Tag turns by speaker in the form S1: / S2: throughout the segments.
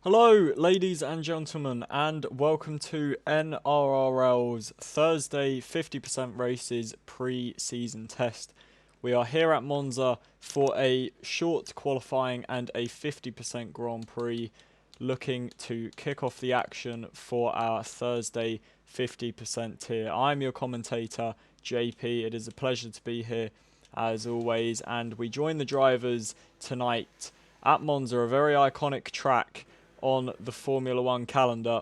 S1: Hello, ladies and gentlemen, and welcome to NRRL's Thursday 50% races pre-season test. We are here at Monza for a short qualifying and a 50% Grand Prix, looking to kick off the action for our Thursday 50% tier. I'm your commentator, JP. It is a pleasure to be here as always, and we join the drivers tonight at Monza, a very iconic track on the Formula One calendar.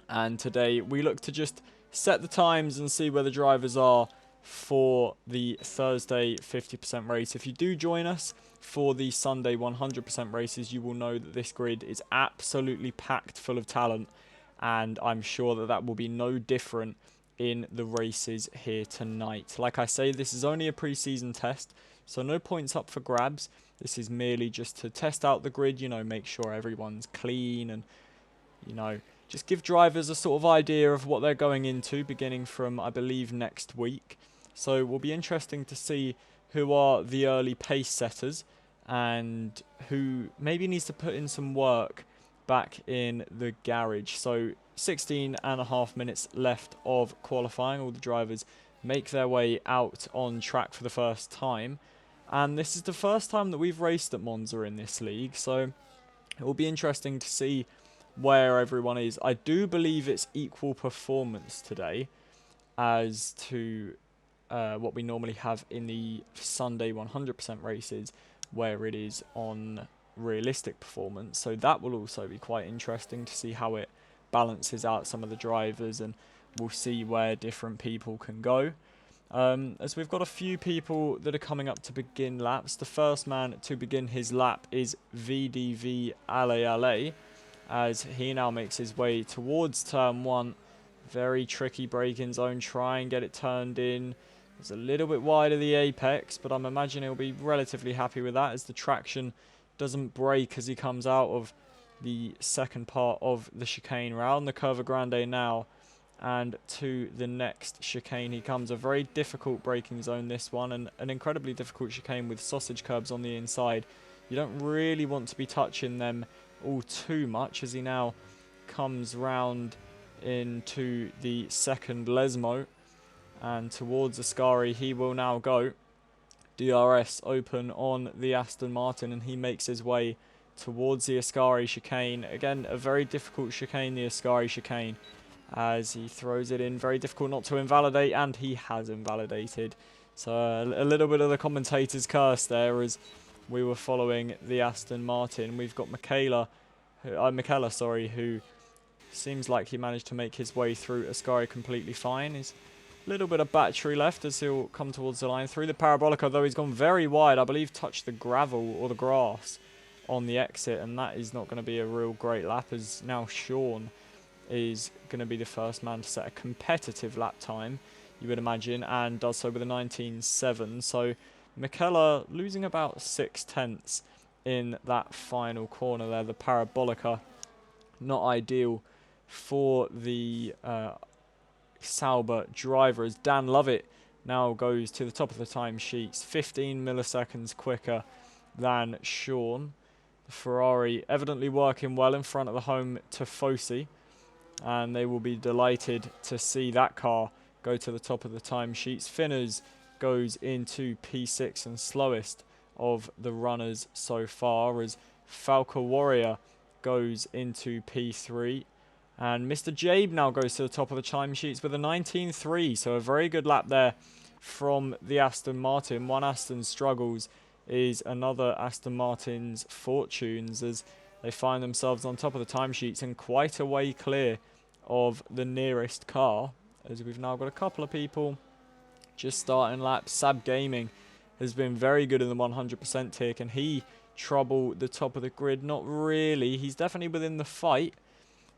S1: And today we look to just set the times and see where the drivers are for the Thursday 50% race. If you do join us for the Sunday 100% races, you will know that this grid is absolutely packed full of talent, and I'm sure that that will be no different in the races here tonight. Like I say, this is only a pre-season test, so no points up for grabs. This is merely just to test out the grid, make sure everyone's clean and, just give drivers a sort of idea of what they're going into beginning from, I believe, next week. So it will be interesting to see who are the early pace setters and who maybe needs to put in some work back in the garage. So 16.5 minutes left of qualifying. All the drivers make their way out on track for the first time. And this is the first time that we've raced at Monza in this league, so it will be interesting to see where everyone is. I do believe it's equal performance today as to what we normally have in the Sunday 100% races, where it is on realistic performance. So that will also be quite interesting to see how it balances out some of the drivers, and we'll see where different people can go. As we've got a few people that are coming up to begin laps. The first man to begin his lap is VDV Ale, as he now makes his way towards turn 1. Very tricky braking zone. Try and get it turned in. It's a little bit wide of the apex, but I'm imagining he'll be relatively happy with that as the traction doesn't break as he comes out of the second part of the chicane. Round the Curva Grande now, and to the next chicane he comes. A very difficult braking zone, this one, and an incredibly difficult chicane with sausage curbs on the inside. You don't really want to be touching them all too much as he now comes round into the second Lesmo, and towards Ascari he will now go. DRS open on the Aston Martin, and he makes his way towards the Ascari chicane. Again, a very difficult chicane, the Ascari chicane, as he throws it in. Very difficult not to invalidate, and he has invalidated. So a little bit of the commentator's curse there as we were following the Aston Martin. We've got Michaela, who seems like he managed to make his way through Ascari completely fine. He's a little bit of battery left as he'll come towards the line. Through the Parabolica, though, he's gone very wide. I believe touched the gravel or the grass on the exit, and that is not going to be a real great lap, as now Sean is going to be the first man to set a competitive lap time, you would imagine, and does so with a 19.7. So Michaela losing about 6/10 in that final corner there. The Parabolica, not ideal for the Sauber driver, as Dan Lovett now goes to the top of the timesheets, 15 milliseconds quicker than Sean. The Ferrari evidently working well in front of the home Tifosi, and they will be delighted to see that car go to the top of the timesheets. Finners goes into P6 and slowest of the runners so far, as Falco Warrior goes into P3. And Mr. Jabe now goes to the top of the timesheets with a 19.3. So a very good lap there from the Aston Martin. One Aston struggles is another Aston Martin's fortunes, as they find themselves on top of the timesheets and quite a way clear of the nearest car, as we've now got a couple of people just starting laps. Sab Gaming has been very good in the 100% tier. Can he trouble the top of the grid? Not really. He's definitely within the fight,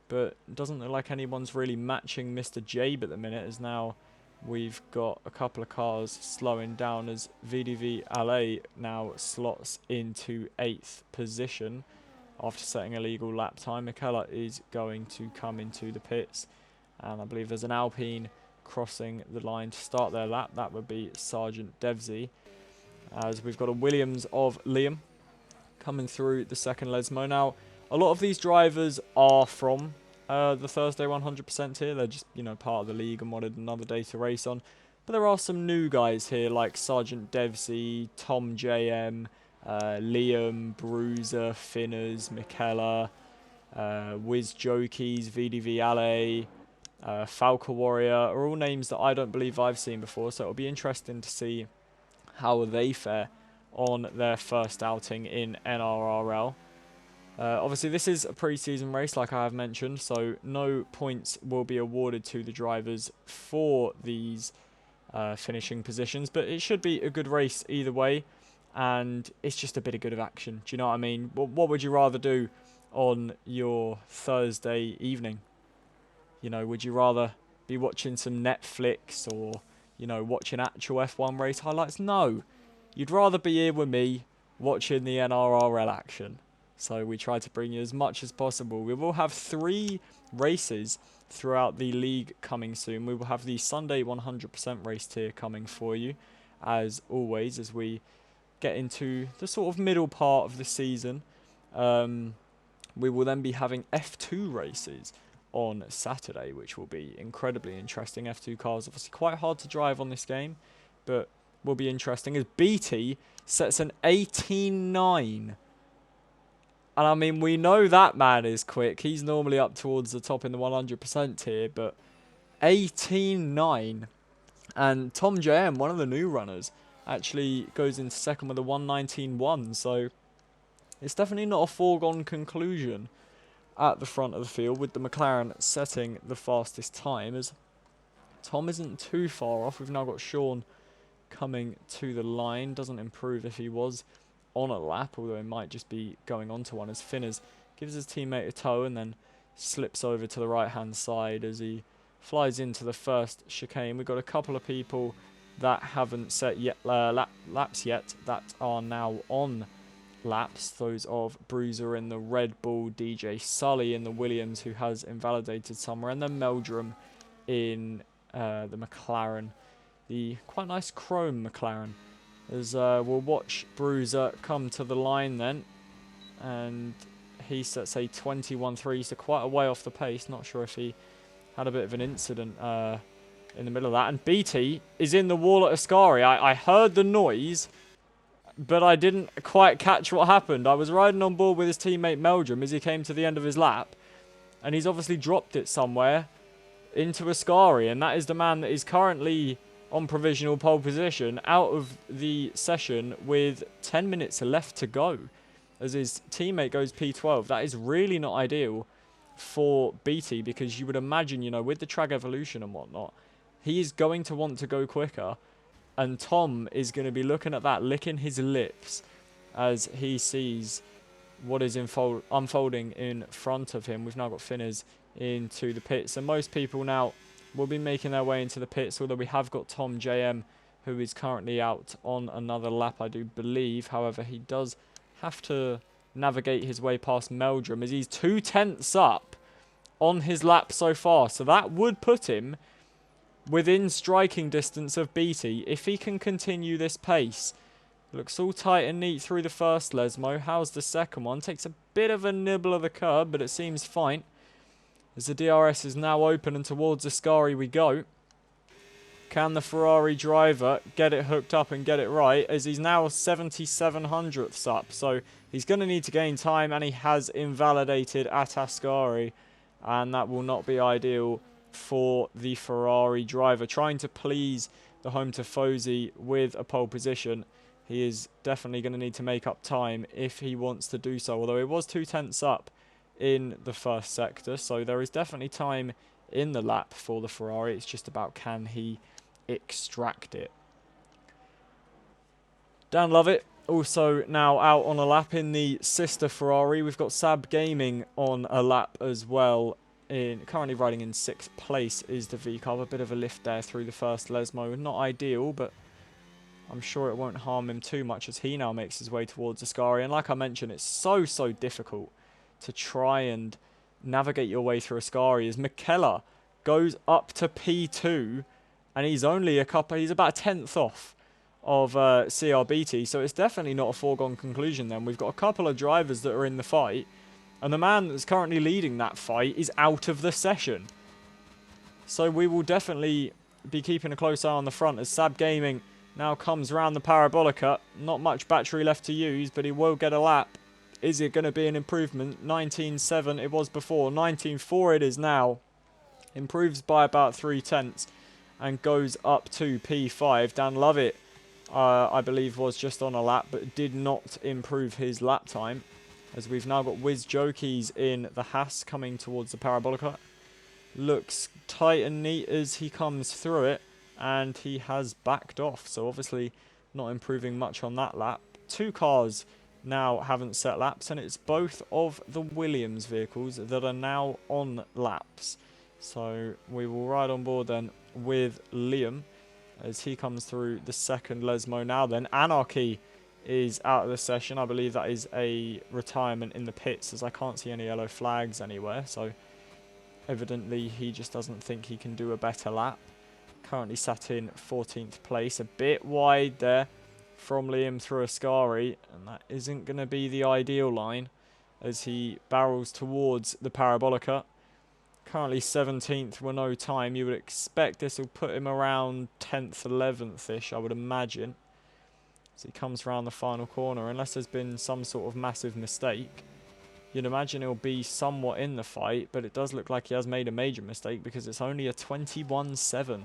S1: but doesn't look like anyone's really matching Mr. Jabe at the minute, as now we've got a couple of cars slowing down as VDV Ale now slots into 8th position after setting a legal lap time. Michaela is going to come into the pits, and I believe there's an Alpine crossing the line to start their lap. That would be Sergeant Devsey, as we've got a Williams of Liam coming through the second Lesmo. Now, A lot of these drivers are from the Thursday 100% here. They're just, part of the league and wanted another day to race on. But there are some new guys here like Sergeant Devsey, Tom JM, Liam, Bruiser, Finners, Michaela, Wiz Jokies, VDV Ale, Falco Warrior are all names that I don't believe I've seen before. So it'll be interesting to see how they fare on their first outing in NRRL. Obviously, this is a pre-season race, like I have mentioned, so no points will be awarded to the drivers for these finishing positions, but it should be a good race either way, and it's just a bit of good of action. Do you know what I mean? What would you rather do on your Thursday evening? Would you rather be watching some Netflix or, watching actual F1 race highlights? No. You'd rather be here with me watching the NRRL action. So we try to bring you as much as possible. We will have 3 races throughout the league coming soon. We will have the Sunday 100% race tier coming for you, as always, as we get into the sort of middle part of the season. We will then be having F2 races on Saturday, which will be incredibly interesting. F2 cars obviously quite hard to drive on this game, but will be interesting as BT sets an 18.9. And I mean, we know that man is quick. He's normally up towards the top in the 100% tier, but 18.9. And Tom JM, one of the new runners, actually goes into second with a 119.1. So it's definitely not a foregone conclusion at the front of the field, with the McLaren setting the fastest time, as Tom isn't too far off. We've now got Sean coming to the line. Doesn't improve if he was on a lap, although he might just be going on to one, as Finners gives his teammate a tow and then slips over to the right hand side as he flies into the first chicane. We've got a couple of people that haven't set yet laps yet that are now on laps. Those of Bruiser in the Red Bull, DJ Sully in the Williams, who has invalidated somewhere, and then Meldrum in the McLaren, the quite nice chrome McLaren. As we'll watch Bruiser come to the line then, and he sets a 21.3, so quite a way off the pace. Not sure if he had a bit of an incident in the middle of that. And BT is in the wall at Ascari. I heard the noise, but I didn't quite catch what happened. I was riding on board with his teammate Meldrum as he came to the end of his lap, and he's obviously dropped it somewhere into Ascari, and that is the man that is currently on provisional pole position out of the session with 10 minutes left to go as his teammate goes P12. That is really not ideal for BT, because you would imagine, with the track evolution and whatnot, he is going to want to go quicker, and Tom is going to be looking at that, licking his lips as he sees what is unfolding in front of him. We've now got Finners into the pits, and most people now will be making their way into the pits, although we have got Tom JM, who is currently out on another lap, I do believe. However, he does have to navigate his way past Meldrum, as he's 2/10 up on his lap so far. So that would put him within striking distance of BT if he can continue this pace. Looks all tight and neat through the first Lesmo. How's the second one? Takes a bit of a nibble of the curb, but it seems fine, as the DRS is now open and towards Ascari we go. Can the Ferrari driver get it hooked up and get it right, as he's now 77/100ths up. So he's going to need to gain time, and he has invalidated at Ascari, and that will not be ideal for the Ferrari driver. Trying to please the home tifosi with a pole position, he is definitely going to need to make up time if he wants to do so, although it was 2/10 up in the first sector, so there is definitely time in the lap for the Ferrari. It's just about, can he extract it. Dan Lovett also now out on a lap in the sister Ferrari. We've got Sab Gaming on a lap as well. Currently riding in 6th place is the V-Carb. A bit of a lift there through the first Lesmo. Not ideal, but I'm sure it won't harm him too much as he now makes his way towards Ascari. And like I mentioned, it's so difficult to try and navigate your way through Ascari, as McKellar goes up to P2, and he's only he's about a 10th off of CRBT, so it's definitely not a foregone conclusion then. We've got a couple of drivers that are in the fight, And the man that's currently leading that fight is out of the session. So we will definitely be keeping a close eye on the front as Sab Gaming now comes around the Parabolica. Not much battery left to use, but he will get a lap. Is it going to be an improvement? 19.7 it was before. 19.4 it is now. Improves by about 0.3 and goes up to P5. Dan Lovett, I believe, was just on a lap, but did not improve his lap time. As we've now got Wiz Jokies in the Haas coming towards the Parabolica. Looks tight and neat as he comes through it, and he has backed off. So obviously not improving much on that lap. Two cars now haven't set laps, and it's both of the Williams vehicles that are now on laps. So we will ride on board then with Liam as he comes through the second Lesmo now then. Anarchy is out of the session. I believe that is a retirement in the pits as I can't see any yellow flags anywhere. So evidently he just doesn't think he can do a better lap. Currently sat in 14th place. A bit wide there from Liam through Ascari. And that isn't going to be the ideal line as he barrels towards the Parabolica. Currently 17th with no time. You would expect this will put him around 10th, 11th-ish, I would imagine. As he comes around the final corner. Unless there's been some sort of massive mistake. You'd imagine he'll be somewhat in the fight. But it does look like he has made a major mistake because it's only a 21.7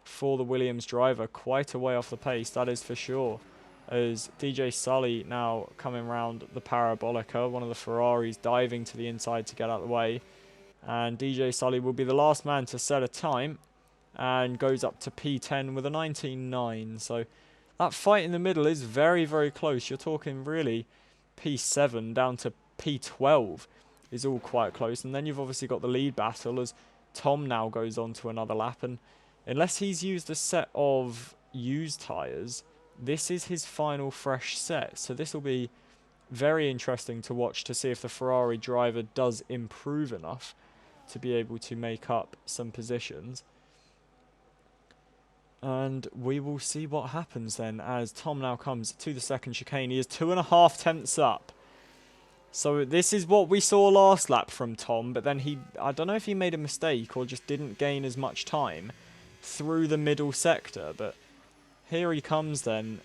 S1: for the Williams driver. Quite a way off the pace, that is for sure. As DJ Sully now coming round the Parabolica. One of the Ferraris diving to the inside to get out of the way. And DJ Sully will be the last man to set a time. And goes up to P10 with a 19.9. So that fight in the middle is very, very close. You're talking really P7 down to P12 is all quite close. And then you've obviously got the lead battle as Tom now goes on to another lap. And unless he's used a set of used tyres, this is his final fresh set. So this will be very interesting to watch to see if the Ferrari driver does improve enough to be able to make up some positions. And we will see what happens then as Tom now comes to the second chicane. He is 2.5 tenths up. So this is what we saw last lap from Tom, but then I don't know if he made a mistake or just didn't gain as much time through the middle sector. But here he comes then.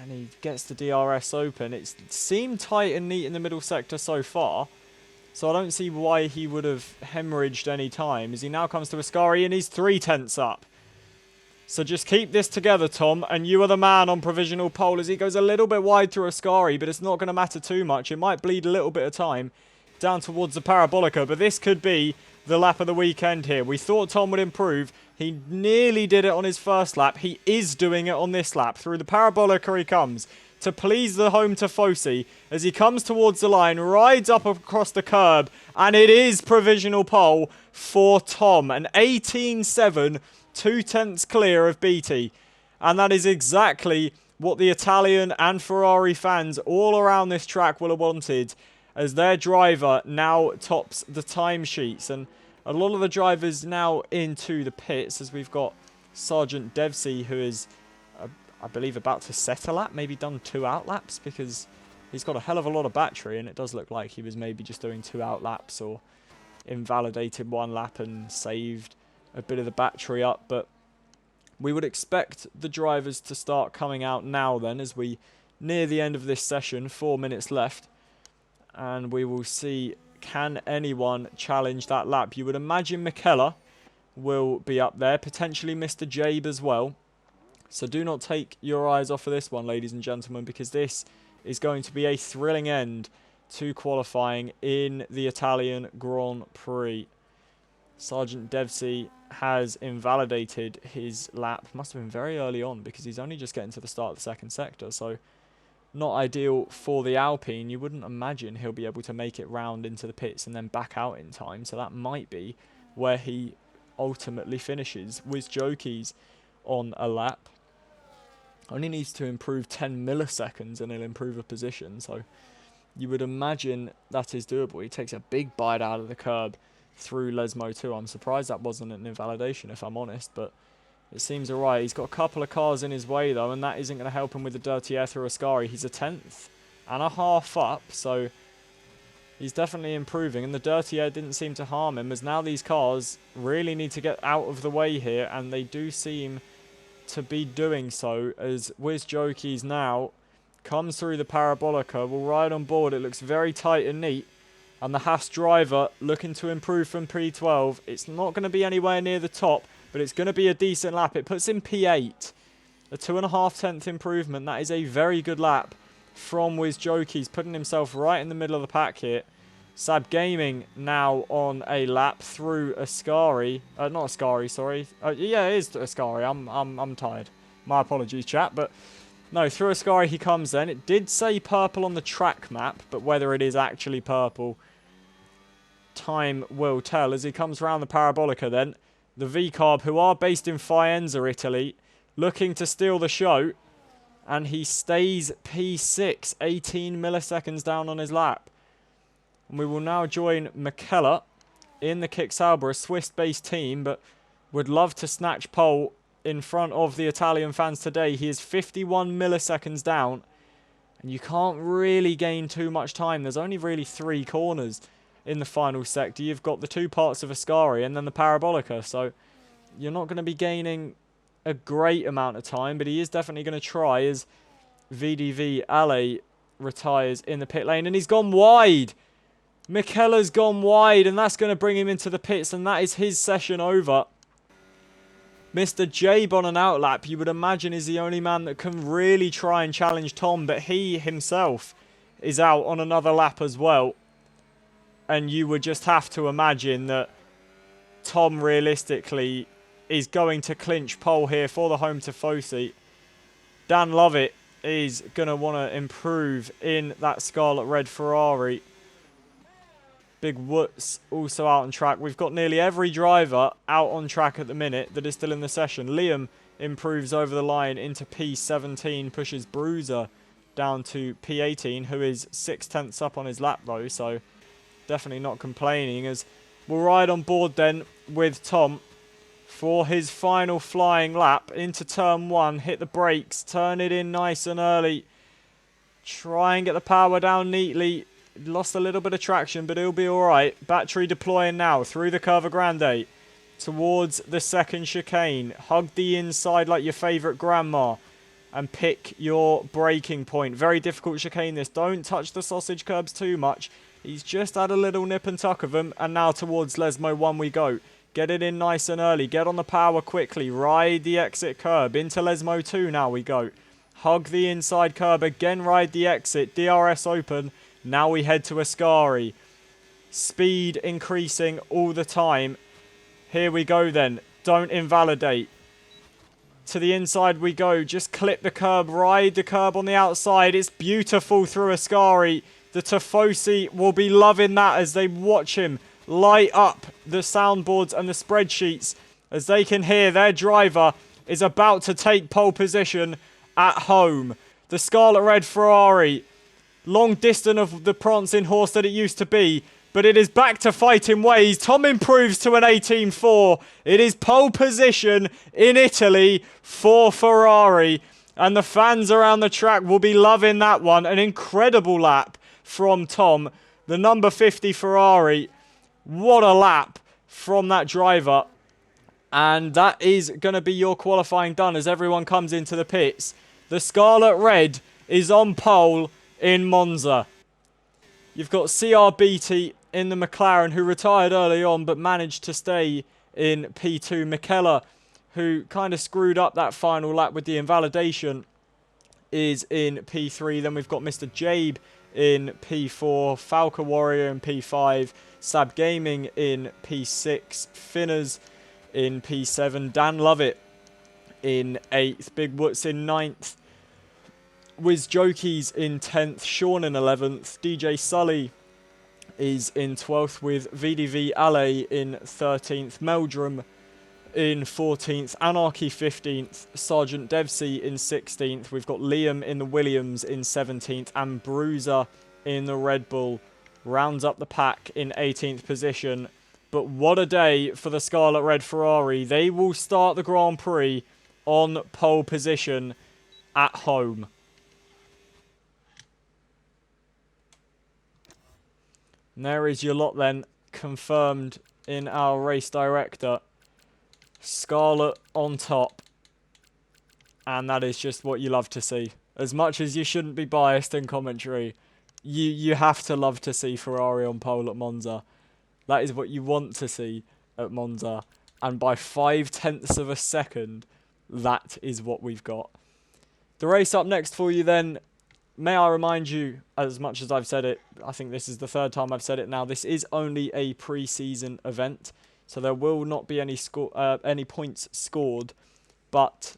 S1: And he gets the DRS open. It seemed tight and neat in the middle sector so far. So I don't see why he would have hemorrhaged any time. As he now comes to Ascari and he's 3 tenths up. So just keep this together, Tom. And you are the man on provisional pole as he goes a little bit wide through Ascari. But it's not going to matter too much. It might bleed a little bit of time down towards the Parabolica. But this could be the lap of the weekend here. We thought Tom would improve. He nearly did it on his first lap. He is doing it on this lap. Through the Parabolica he comes to please the home Tifosi as he comes towards the line, rides up across the curb, and it is provisional pole for Tom. An 18.7, 2 tenths clear of Beatty. And that is exactly what the Italian and Ferrari fans all around this track will have wanted as their driver now tops the timesheets. And a lot of the drivers now into the pits as we've got Sergeant Devsey, who is, I believe, about to set a lap, maybe done 2 out laps because he's got a hell of a lot of battery and it does look like he was maybe just doing 2 out laps or invalidated 1 lap and saved a bit of the battery up. But we would expect the drivers to start coming out now then as we near the end of this session, 4 minutes left, and we will see, can anyone challenge that lap? You would imagine McKellar will be up there, potentially Mr. Jabe as well. So do not take your eyes off of this one, ladies and gentlemen, because this is going to be a thrilling end to qualifying in the Italian Grand Prix. Sergeant Devsey has invalidated his lap. Must have been very early on because he's only just getting to the start of the second sector. So not ideal for the Alpine. You wouldn't imagine he'll be able to make it round into the pits and then back out in time. So that might be where he ultimately finishes. Wiz Jokies on a lap. Only needs to improve 10 milliseconds and he'll improve a position. So you would imagine that is doable. He takes a big bite out of the curb through Lesmo 2. I'm surprised that wasn't an invalidation, if I'm honest, but it seems alright. He's got a couple of cars in his way, though, and that isn't going to help him with the dirty air through Ascari. He's a 10th and a half up, so He's definitely improving, and the dirty air didn't seem to harm him, as now these cars really need to get out of the way here, and they do seem to be doing so, as Wiz Jokies now comes through the Parabolica, will ride on board. It looks very tight and neat, and the Haas driver looking to improve from P12. It's not going to be anywhere near the top, but it's going to be a decent lap. It puts him P8, a 2.5 tenth improvement. That is a very good lap from Wiz Jokies, putting himself right in the middle of the pack here. Sab Gaming now on a lap through Ascari. Not Ascari, sorry. Yeah, it is Ascari. I'm tired. My apologies, chat. But no, through Ascari he comes then. It did say purple on the track map, but whether it is actually purple, time will tell. As he comes around the Parabolica then, the V-Carb, who are based in Faenza, Italy, looking to steal the show. And he stays P6, 18 milliseconds down on his lap. And we will now join McKellar in the Kick Sauber, a Swiss-based team, but would love to snatch pole in front of the Italian fans today. He is 51 milliseconds down, and you can't really gain too much time. There's only really 3 corners in the final sector. You've got the 2 parts of Ascari and then the Parabolica, so you're not going to be gaining a great amount of time, but he is definitely going to try as VDV Ale retires in the pit lane, and he's gone wide. McKellar's gone wide, and that's going to bring him into the pits, and that is his session over. Mr. Jabe on an outlap, you would imagine, is the only man that can really try and challenge Tom, but he himself is out on another lap as well. And you would just have to imagine that Tom realistically is going to clinch pole here for the home to Fosi. Dan Lovett is going to want to improve in that Scarlet Red Ferrari. Big Woods also out on track. We've got nearly every driver out on track at the minute that is still in the session. Liam improves over the line into P17, pushes Bruiser down to P18, who is 6 tenths up on his lap though, so definitely not complaining. As we'll ride on board then with Tom for his final flying lap into turn 1. Hit the brakes, turn it in nice and early. Try and get the power down neatly. Lost a little bit of traction, but he'll be alright. Battery deploying now through the Curva Grande towards the second chicane. Hug the inside like your favourite grandma and pick your braking point. Very difficult chicane this. Don't touch the sausage curbs too much. He's just had a little nip and tuck of them, and now towards Lesmo 1 we go. Get it in nice and early. Get on the power quickly. Ride the exit curb. Into Lesmo 2 now we go. Hug the inside curb. Again ride the exit. DRS open. Now we head to Ascari. Speed increasing all the time. Here we go then. Don't invalidate. To the inside we go. Just clip the curb. Ride the curb on the outside. It's beautiful through Ascari. The Tifosi will be loving that as they watch him light up the soundboards and the spreadsheets as they can hear their driver is about to take pole position at home. The Scarlet Red Ferrari, long distance of the prancing horse that it used to be, but it is back to fighting ways. Tom improves to an 18.4. It is pole position in Italy for Ferrari, and the fans around the track will be loving that one. An incredible lap from Tom, the number 50 Ferrari. What a lap from that driver. And that is going to be your qualifying done as everyone comes into the pits. The Scarlet Red is on pole in Monza. You've got CRBT in the McLaren, who retired early on but managed to stay in P2. McKellar, who kind of screwed up that final lap with the invalidation, is in P3. Then we've got Mr. Jabe in P4. Falca Warrior in P5. Sab Gaming in P6. Finners in P7. Dan Lovett in 8th. Big Woods in 9th. Wiz Jokies in 10th. Sean in 11th. DJ Sully is in 12th with VDV Ale in 13th. Meldrum in 14th. Anarchy 15th. Sergeant Devsey in 16th. We've got Liam in the Williams in 17th. And Bruiser in the Red Bull rounds up the pack in 18th position. But what a day for the Scarlet Red Ferrari. They will start the Grand Prix on pole position at home. And there is your lot then, confirmed in our race director. Scarlet on top. And that is just what you love to see. As much as you shouldn't be biased in commentary, you have to love to see Ferrari on pole at Monza. That is what you want to see at Monza. And by 0.5 of a second, that is what we've got. The race up next for you then, may I remind you, as much as I've said it, I think this is the third time I've said it now, this is only a pre-season event. So there will not be any points scored, but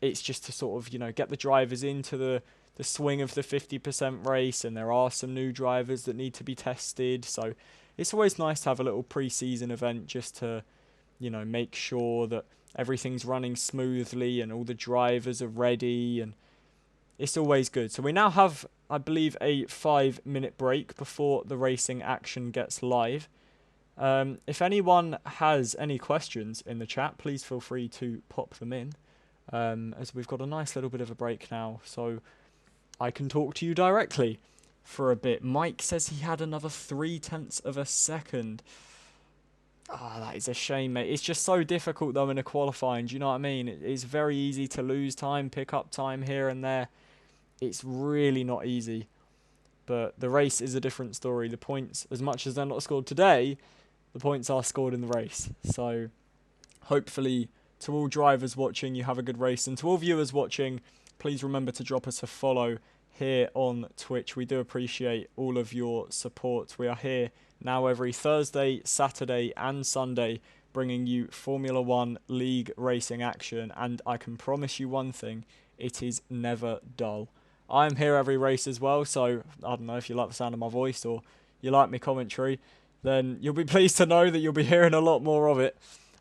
S1: it's just to sort of, get the drivers into the swing of the 50% race, and there are some new drivers that need to be tested. So it's always nice to have a little pre-season event just to, make sure that everything's running smoothly and all the drivers are ready, and it's always good. So we now have, I believe, a 5-minute break before the racing action gets live. If anyone has any questions in the chat, please feel free to pop them in, as we've got a nice little bit of a break now, so I can talk to you directly for a bit. Mike says he had another 0.3 of a second. That is a shame, mate. It's just so difficult, though, in a qualifying. Do you know what I mean? It's very easy to lose time, pick up time here and there. It's really not easy. But the race is a different story. The points, as much as they're not scored today, the points are scored in the race. So hopefully, to all drivers watching, you have a good race. And to all viewers watching, please remember to drop us a follow here on Twitch. We do appreciate all of your support. We are here now every Thursday, Saturday and Sunday, bringing you Formula One League racing action. And I can promise you one thing, it is never dull. I'm here every race as well, so I don't know if you like the sound of my voice or you like me commentary, then you'll be pleased to know that you'll be hearing a lot more of it,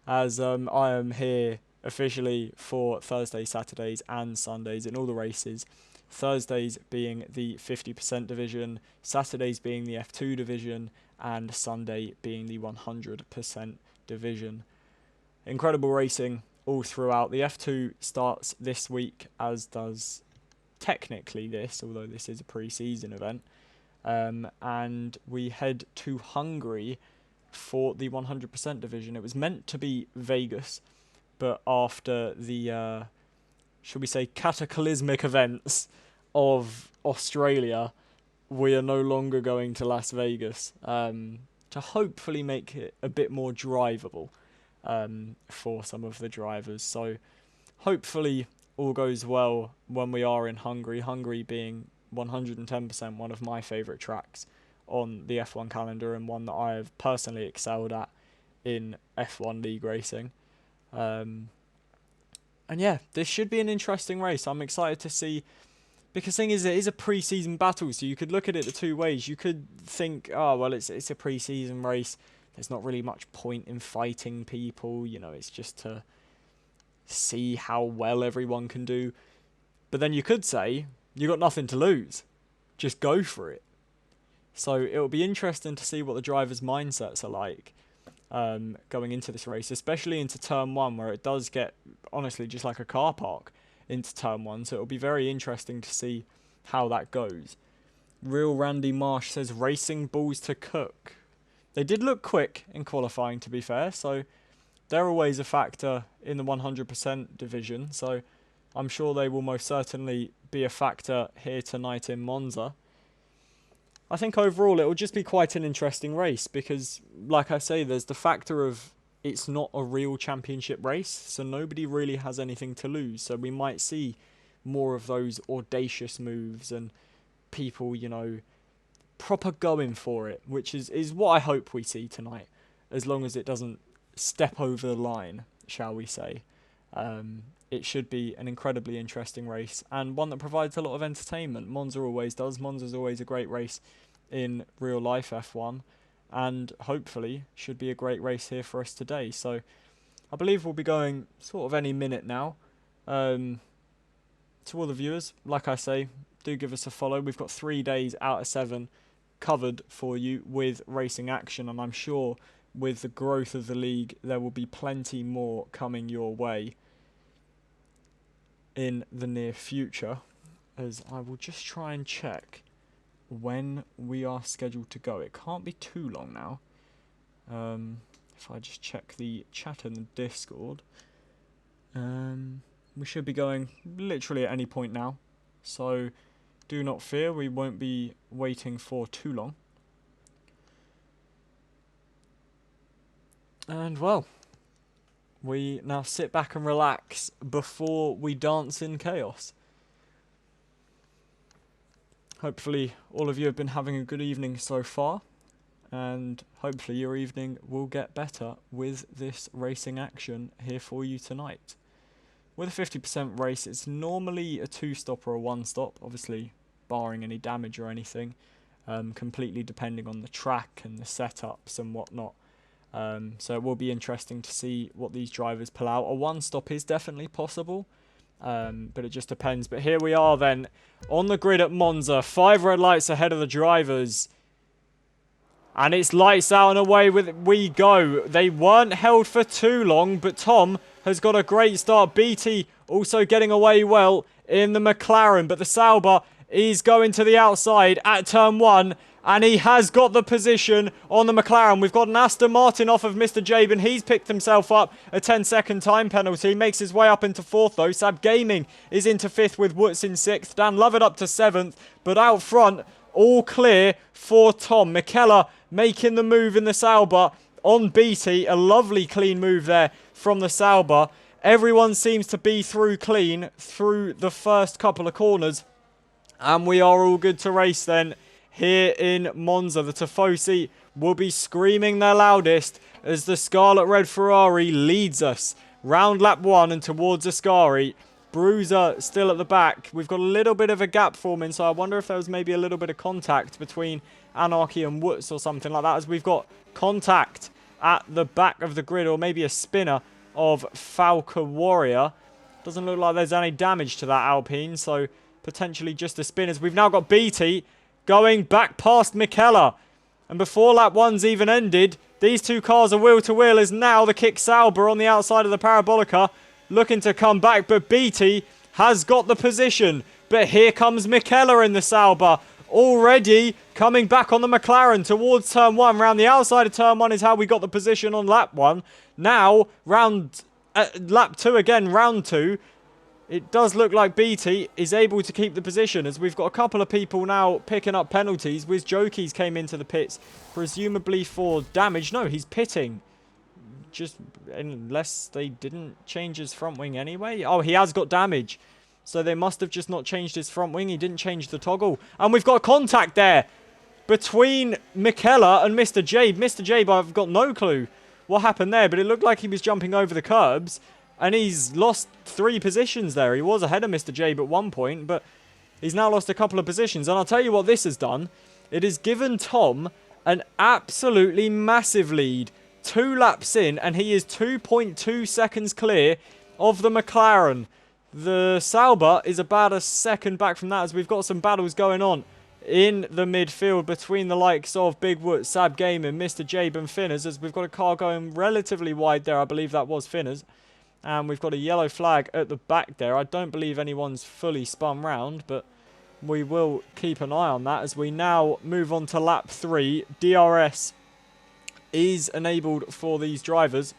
S1: as I am here officially for Thursdays, Saturdays and Sundays in all the races. Thursdays being the 50% division, Saturdays being the F2 division, and Sunday being the 100% division. Incredible racing all throughout. The F2 starts this week, as does technically this, although this is a pre-season event. And we head to Hungary for the 100% division. It was meant to be Vegas, but after the, should we say, cataclysmic events of Australia, we are no longer going to Las Vegas, to hopefully make it a bit more drivable for some of the drivers. So hopefully all goes well when we are in Hungary. Hungary being 110% one of my favourite tracks on the F1 calendar, and one that I have personally excelled at in F1 league racing. And yeah, this should be an interesting race. I'm excited to see, because the thing is, it is a pre-season battle, so you could look at it the two ways. You could think, oh, well, it's a pre-season race. There's not really much point in fighting people. It's just to see how well everyone can do. But then you could say, you got nothing to lose. Just go for it. So it'll be interesting to see what the drivers' mindsets are like going into this race, especially into turn one, where it does get, honestly, just like a car park into turn one. So it'll be very interesting to see how that goes. Real Randy Marsh says, racing balls to cook. They did look quick in qualifying, to be fair, so they're always a factor in the 100% division, so I'm sure they will most certainly be a factor here tonight in Monza. I think overall it will just be quite an interesting race because, like I say, there's the factor of it's not a real championship race, so nobody really has anything to lose. So we might see more of those audacious moves and people, proper going for it, which is what I hope we see tonight, as long as it doesn't step over the line, shall we say. It should be an incredibly interesting race, and one that provides a lot of entertainment. Monza always does. Monza's always a great race in real life F1, and hopefully should be a great race here for us today. So I believe we'll be going sort of any minute now. To all the viewers, like I say, do give us a follow. We've got 3 days out of 7 covered for you with racing action, and I'm sure with the growth of the league, there will be plenty more coming your way in the near future, as I will just try and check when we are scheduled to go. It can't be too long now. If I just check the chat in the Discord, we should be going literally at any point now. So do not fear, we won't be waiting for too long. And well, we now sit back and relax before we dance in chaos. Hopefully all of you have been having a good evening so far, and hopefully your evening will get better with this racing action here for you tonight. With a 50% race, it's normally a 2-stop or a 1-stop, obviously barring any damage or anything, completely depending on the track and the setups and whatnot. So it will be interesting to see what these drivers pull out. A 1-stop is definitely possible, but it just depends. But here we are then on the grid at Monza, 5 red lights ahead of the drivers. And it's lights out and away we go. They weren't held for too long, but Tom has got a great start. BT also getting away well in the McLaren, but the Sauber is going to the outside at turn 1. And he has got the position on the McLaren. We've got an Aston Martin off of Mr. Jabin. He's picked himself up a 10-second time penalty. Makes his way up into 4th, though. Sab Gaming is into 5th with Woods in 6th. Dan Lovett up to 7th. But out front, all clear for Tom. McKellar making the move in the Sauber on BT. A lovely clean move there from the Sauber. Everyone seems to be through clean through the first couple of corners. And we are all good to race then. Here in Monza, the Tifosi will be screaming their loudest as the Scarlet Red Ferrari leads us round lap 1 and towards Ascari. Bruiser still at the back. We've got a little bit of a gap forming, so I wonder if there was maybe a little bit of contact between Anarchy and Woods or something like that, as we've got contact at the back of the grid, or maybe a spinner of Falca Warrior. Doesn't look like there's any damage to that Alpine, so potentially just a spin, as we've now got BT going back past McKellar. And before lap 1's even ended, these two cars are wheel to wheel, as now the Kick Sauber on the outside of the Parabolica looking to come back, but BT has got the position. But here comes McKellar in the Sauber, already coming back on the McLaren towards turn 1. Round the outside of turn 1 is how we got the position on lap 1. Now, lap 2 again, round 2. It does look like BT is able to keep the position, as we've got a couple of people now picking up penalties. Wiz Jokies came into the pits, presumably for damage. No, he's pitting. Just unless they didn't change his front wing anyway. Oh, he has got damage. So they must have just not changed his front wing. He didn't change the toggle. And we've got contact there between McKellar and Mr. Jabe. Mr. Jabe, I've got no clue what happened there, but it looked like he was jumping over the curbs. And he's lost 3 positions there. He was ahead of Mr. Jabe at one point, but he's now lost a couple of positions. And I'll tell you what this has done. It has given Tom an absolutely massive lead. 2 laps in, and he is 2.2 seconds clear of the McLaren. The Sauber is about a second back from that, as we've got some battles going on in the midfield between the likes of Big Wood, Sab Gaming, Mr. Jabe and Finners, as we've got a car going relatively wide there. I believe that was Finners. And we've got a yellow flag at the back there. I don't believe anyone's fully spun round, but we will keep an eye on that as we now move on to lap 3. DRS is enabled for these drivers,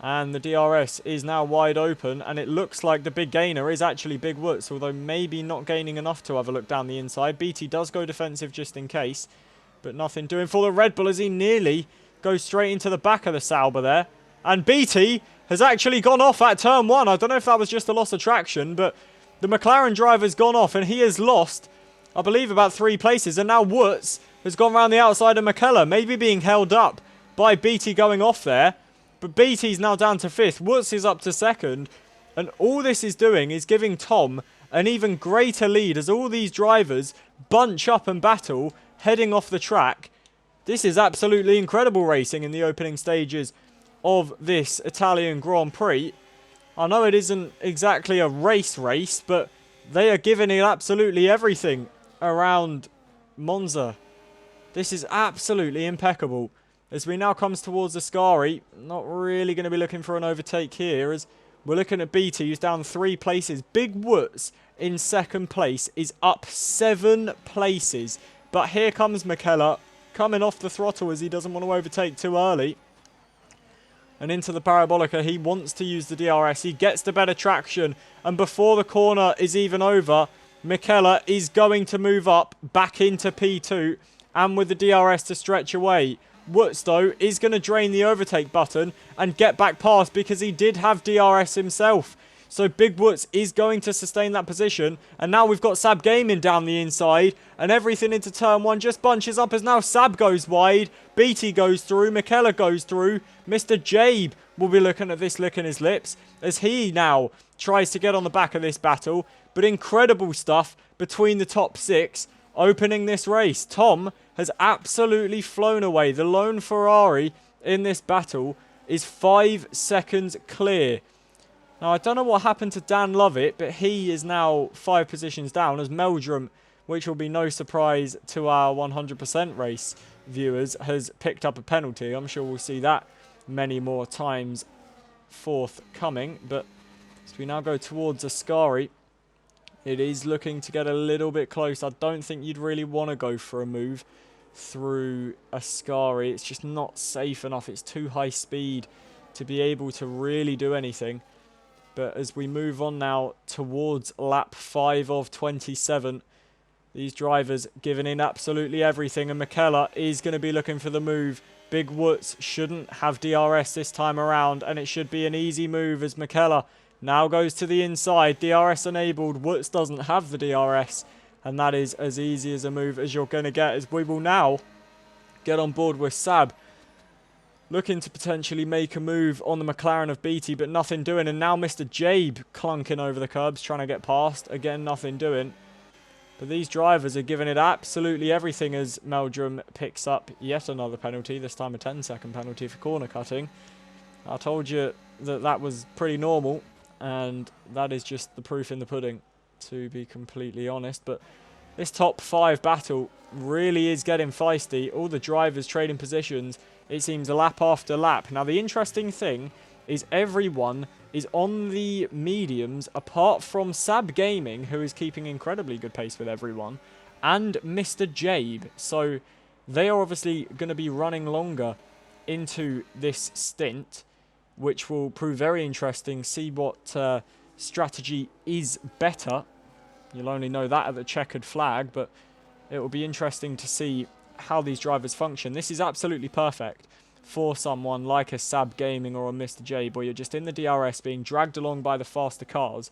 S1: and the DRS is now wide open, and it looks like the big gainer is actually Big Woods, although maybe not gaining enough to have a look down the inside. BT does go defensive just in case, but nothing doing for the Red Bull as he nearly goes straight into the back of the Sauber there. And BT has actually gone off at turn 1. I don't know if that was just a loss of traction, but the McLaren driver's gone off and he has lost, I believe, about 3 places. And now Woods has gone around the outside of McKellar, maybe being held up by BT going off there. But BT's now down to 5th. Woods is up to 2nd. And all this is doing is giving Tom an even greater lead as all these drivers bunch up and battle heading off the track. This is absolutely incredible racing in the opening stages of this Italian Grand Prix. I know it isn't exactly a race, but they are giving it absolutely everything around Monza. This is absolutely impeccable. As we now comes towards Ascari, not really going to be looking for an overtake here, as We're looking at BT, who's down 3 places. Big Woods in second place is up 7 places. But here comes McKellar coming off the throttle as he doesn't want to overtake too early. And into the Parabolica, he wants to use the DRS. He gets the better traction. And before the corner is even over, McKellar is going to move up back into P2. And with the DRS to stretch away, Woods, though, is going to drain the overtake button and get back past because he did have DRS himself. So Big Woods is going to sustain that position. And now we've got Sab Gaming down the inside. And everything into turn 1 just bunches up as now Sab goes wide. BT goes through. McKellar goes through. Mr. Jabe will be looking at this, licking his lips, as he now tries to get on the back of this battle. But incredible stuff between the top 6 opening this race. Tom has absolutely flown away. The lone Ferrari in this battle is 5 seconds clear. Now, I don't know what happened to Dan Lovett, but he is now 5 positions down as Meldrum, which will be no surprise to our 100% race viewers, has picked up a penalty. I'm sure we'll see that many more times forthcoming. But as we now go towards Ascari, it is looking to get a little bit close. I don't think you'd really want to go for a move through Ascari. It's just not safe enough. It's too high speed to be able to really do anything. But as we move on now towards lap 5 of 27, these drivers giving in absolutely everything. And McKellar is going to be looking for the move. Big Woods shouldn't have DRS this time around. And it should be an easy move as McKellar now goes to the inside. DRS enabled. Woods doesn't have the DRS. And that is as easy as a move as you're going to get. As we will now get on board with Sab, looking to potentially make a move on the McLaren of BT, but nothing doing. And now Mr. Jabe clunking over the curbs, trying to get past. Again, nothing doing. But these drivers are giving it absolutely everything as Meldrum picks up yet another penalty. This time a 10-second penalty for corner cutting. I told you that that was pretty normal. And that is just the proof in the pudding, to be completely honest. But this top 5 battle really is getting feisty. All the drivers trading positions, it seems, lap after lap. Now, the interesting thing is everyone is on the mediums, apart from Sab Gaming, who is keeping incredibly good pace with everyone, and Mr. Jabe. So they are obviously going to be running longer into this stint, which will prove very interesting. See what strategy is better. You'll only know that at the checkered flag, but it will be interesting to see how these drivers function. This is absolutely perfect for someone like a Sab Gaming or a Mr. J, where you're just in the DRS being dragged along by the faster cars,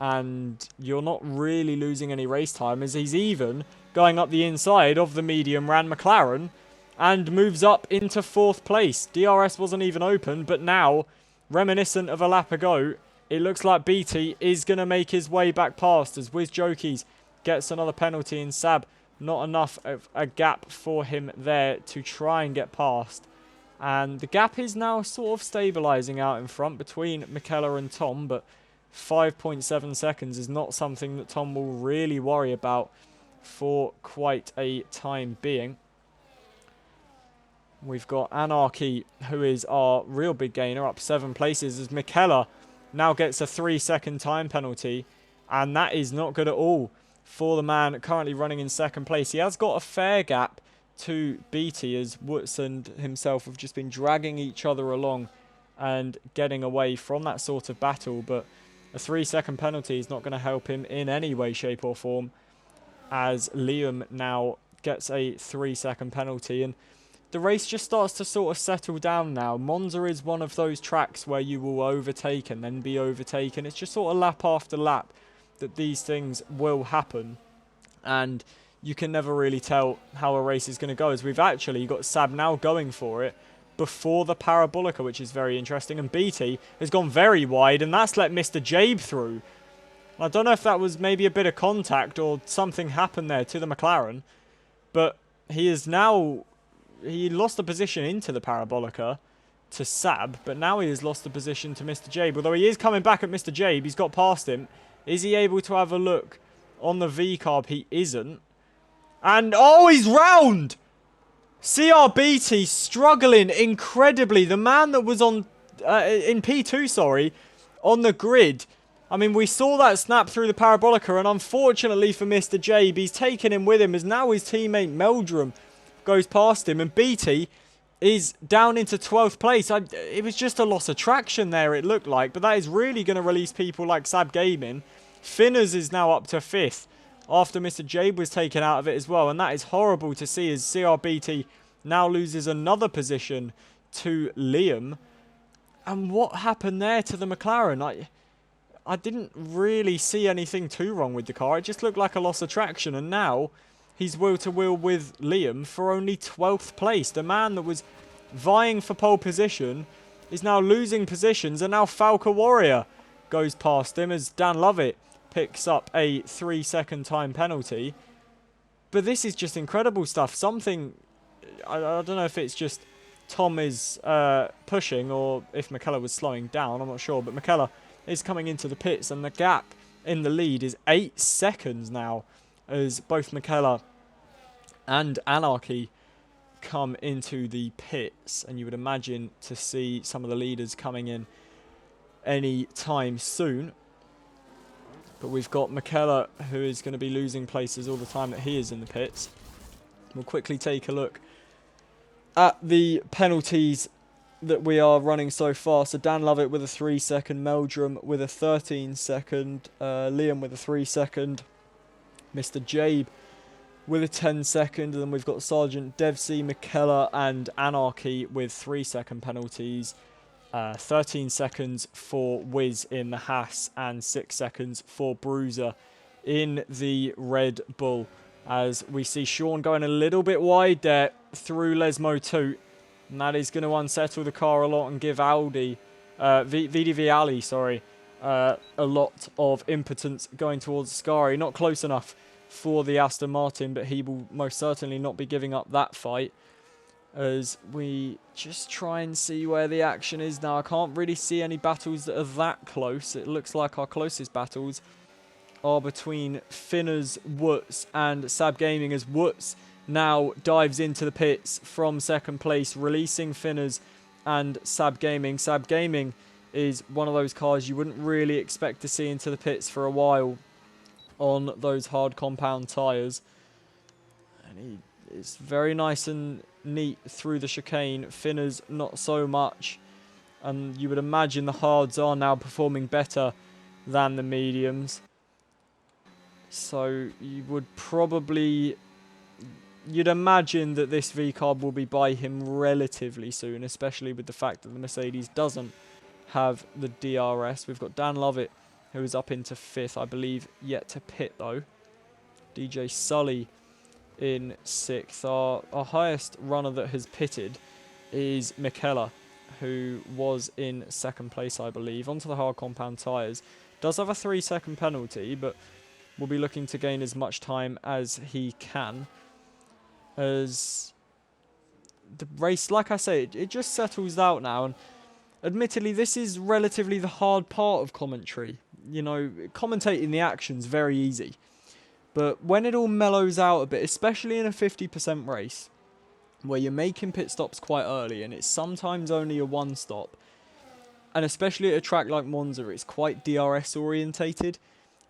S1: and you're not really losing any race time, as he's even going up the inside of the medium ran McLaren and moves up into 4th place. DRS wasn't even open, but now, reminiscent of a lap ago, it looks like BT is going to make his way back past as Wiz Jokies gets another penalty, and Sab, not enough of a gap for him there to try and get past. And the gap is now sort of stabilising out in front between McKellar and Tom, but 5.7 seconds is not something that Tom will really worry about for quite a time being. We've got Anarchy, who is our real big gainer, up 7 places, as McKellar now gets a 3-second time penalty. And that is not good at all for the man currently running in 2nd place. He has got a fair gap to BT, as Woods and himself have just been dragging each other along and getting away from that sort of battle. But a 3-second penalty is not going to help him in any way, shape or form, as Liam now gets a 3-second penalty. And the race just starts to sort of settle down now. Monza is one of those tracks where you will overtake and then be overtaken. It's just sort of lap after lap that these things will happen. And you can never really tell how a race is going to go, as we've actually got Sab now going for it before the Parabolica, which is very interesting. And BT has gone very wide, and that's let Mr. Jabe through. I don't know if that was maybe a bit of contact or something happened there to the McLaren, but he is now... He lost the position into the Parabolica to Sab, but now he has lost the position to Mr. Jabe. Although he is coming back at Mr. Jabe, he's got past him. Is he able to have a look on the V-carb? He isn't. And, oh, he's round! CRBT struggling incredibly. The man that was on, in P2, sorry, on the grid. I mean, we saw that snap through the parabolica, and unfortunately for Mr. Jabe, he's taken him with him as now his teammate Meldrum goes past him, and BT is down into 12th place. It was just a loss of traction there, it looked like, but that is really going to release people like Sab Gaming. Finners is now up to 5th after Mr. Jabe was taken out of it as well, and that is horrible to see as CRBT now loses another position to Liam. And what happened there to the McLaren? I didn't really see anything too wrong with the car. It just looked like a loss of traction. And now he's wheel-to-wheel with Liam for only 12th place. The man that was vying for pole position is now losing positions. And now Falca Warrior goes past him as Dan Lovett picks up a 3-second time penalty. But this is just incredible stuff. Something, I don't know if it's just Tom is pushing or if McKellar was slowing down. I'm not sure. But McKellar is coming into the pits, and the gap in the lead is 8 seconds now as both McKellar and Anarchy come into the pits. And you would imagine to see some of the leaders coming in any time soon. But we've got McKellar, who is going to be losing places all the time that he is in the pits. We'll quickly take a look at the penalties that we are running so far. So Dan Lovett with a 3-second, Meldrum with a 13-second, Liam with a 3-second, Mr. Jabe with a 10-second, and then we've got Sergeant Devsey, McKellar and Anarchy with 3-second penalties, 13 seconds for Wiz in the Haas, and 6 seconds for Bruiser in the Red Bull. As we see Sean going a little bit wide there through Lesmo 2. And that is going to unsettle the car a lot and give Audi, VDV Ali, sorry, a lot of impotence going towards Scari. Not close enough for the Aston Martin, but he will most certainly not be giving up that fight. As we just try and see where the action is now. I can't really see any battles that are that close. It looks like our closest battles are between Finners, Woots and Sab Gaming, as Woots now dives into the pits from second place, releasing Finners and Sab Gaming. Sab Gaming is one of those cars you wouldn't really expect to see into the pits for a while on those hard compound tyres. And he is very nice and neat through the chicane. Finners not so much. And you would imagine the hards are now performing better than the mediums. So you would probably... You'd imagine that this V-Carb will be by him relatively soon, especially with the fact that the Mercedes doesn't have the DRS. We've got Dan Lovett, who is up into 5th, I believe, yet to pit, though. DJ Sully in 6th. Our highest runner that has pitted is McKellar, who was in 2nd place, I believe. Onto the hard compound tyres. Does have a 3-second penalty, but will be looking to gain as much time as he can. As the race, like I say, it just settles out now. And admittedly, this is relatively the hard part of commentary. You know, commentating the action's very easy. But when it all mellows out a bit, especially in a 50% race, where you're making pit stops quite early, and it's sometimes only a one stop, and especially at a track like Monza, it's quite DRS orientated,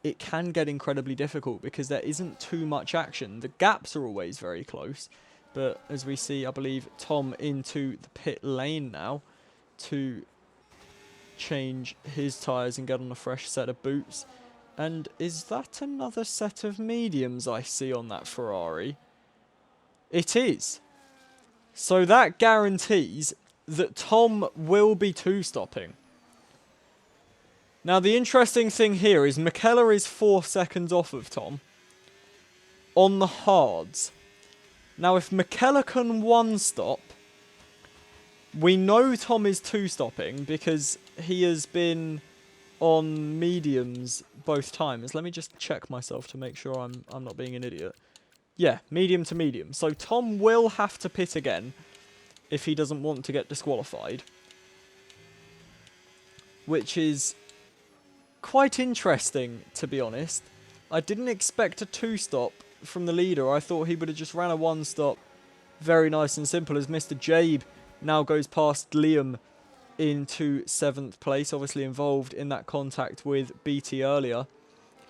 S1: it can get incredibly difficult because there isn't too much action. The gaps are always very close, but as we see, I believe Tom into the pit lane now to change his tyres and get on a fresh set of boots. And is that another set of mediums I see on that Ferrari? It is. So that guarantees that Tom will be two-stopping. Now, the interesting thing here is McKellar is 4 seconds off of Tom on the hards. Now, if McKellar can one-stop, we know Tom is two-stopping because he has been on mediums both times. Let me just check myself to make sure I'm not being an idiot. Yeah, medium to medium. So Tom will have to pit again if he doesn't want to get disqualified, which is quite interesting, to be honest. I didn't expect a two-stop from the leader. I thought he would have just ran a one-stop. Very nice and simple, as Mr. Jabe now goes past Liam into 7th place, obviously involved in that contact with BT earlier,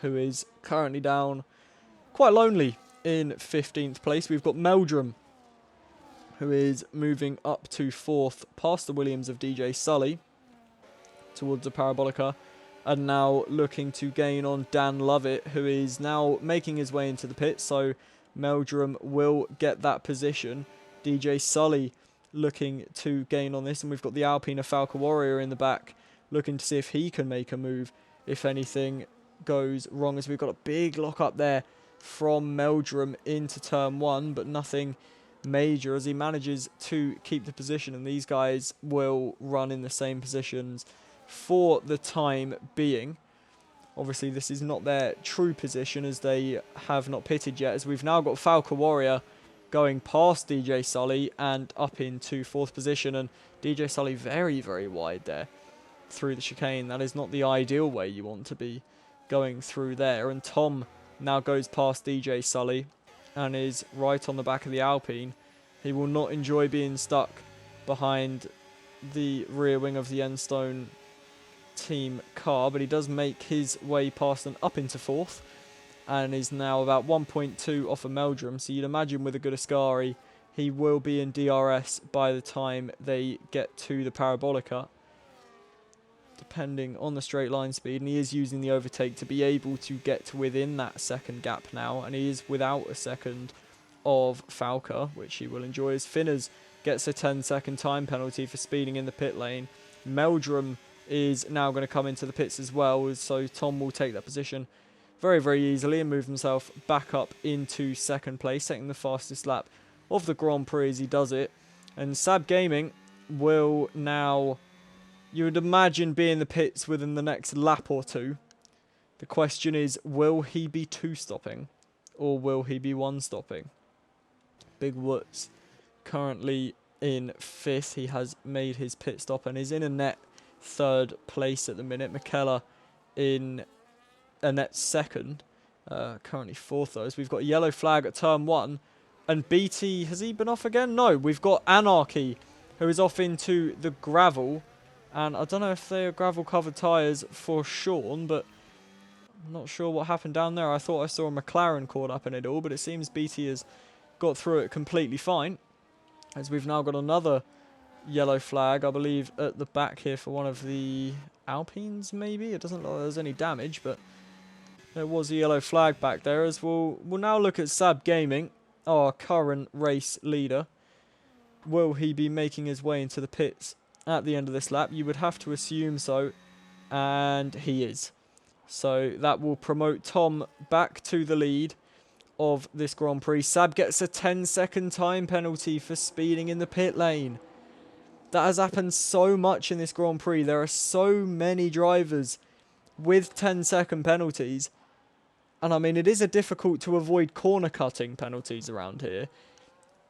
S1: who is currently down quite lonely in 15th place. We've got Meldrum, who is moving up to 4th, past the Williams of DJ Sully, towards the Parabolica, and now looking to gain on Dan Lovett, who is now making his way into the pit, so Meldrum will get that position. DJ Sully looking to gain on this, and we've got the Alpine of Falca Warrior in the back, looking to see if he can make a move if anything goes wrong, as we've got a big lock up there from Meldrum into turn 1, but nothing major as he manages to keep the position, and these guys will run in the same positions for the time being. Obviously this is not their true position as they have not pitted yet, as we've now got Falca Warrior going past DJ Sully and up into 4th position, and DJ Sully very, very wide there through the chicane. That is not the ideal way you want to be going through there, and Tom now goes past DJ Sully and is right on the back of the Alpine. He will not enjoy being stuck behind the rear wing of the Enstone team car, but he does make his way past and up into 4th, and is now about 1.2 off of Meldrum, so you'd imagine with a good Ascari he will be in DRS by the time they get to the Parabolica, depending on the straight line speed, and he is using the overtake to be able to get within that second gap now, and he is without a second of Falca, which he will enjoy, as Finners gets a 10-second time penalty for speeding in the pit lane. Meldrum is now going to come into the pits as well, so Tom will take that position very, very easily and move himself back up into 2nd place, taking the fastest lap of the Grand Prix as he does it. And Sab Gaming will now, you would imagine, be in the pits within the next lap or two. The question is, will he be 2-stopping or will he be 1-stopping? Big Woods currently in 5th. He has made his pit stop and is in a net 3rd place at the minute. McKellar in a net 2nd, currently 4th though, as we've got a yellow flag at turn 1, and BT, has he been off again? No, we've got Anarchy, who is off into the gravel, and I don't know if they are gravel covered tyres for Sean, but I'm not sure what happened down there. I thought I saw a McLaren caught up in it all, but it seems BT has got through it completely fine, as we've now got another yellow flag, I believe, at the back here for one of the Alpines, maybe. It doesn't look like there's any damage, but there was a yellow flag back there, as we'll now look at Sab Gaming, our current race leader. Will he be making his way into the pits at the end of this lap? You would have to assume so, and he is. So that will promote Tom back to the lead of this Grand Prix. Sab gets a 10-second time penalty for speeding in the pit lane. That has happened so much in this Grand Prix. There are so many drivers with 10-second penalties. And I mean, it is a difficult to avoid corner cutting penalties around here.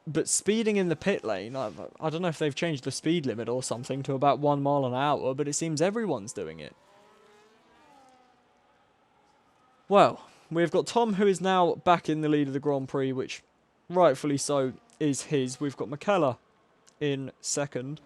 S1: But speeding in the pit lane, I don't know if they've changed the speed limit or something to about 1 mile an hour, but it seems everyone's doing it. Well, we've got Tom, who is now back in the lead of the Grand Prix, which rightfully so is his. We've got McKellar in 2nd.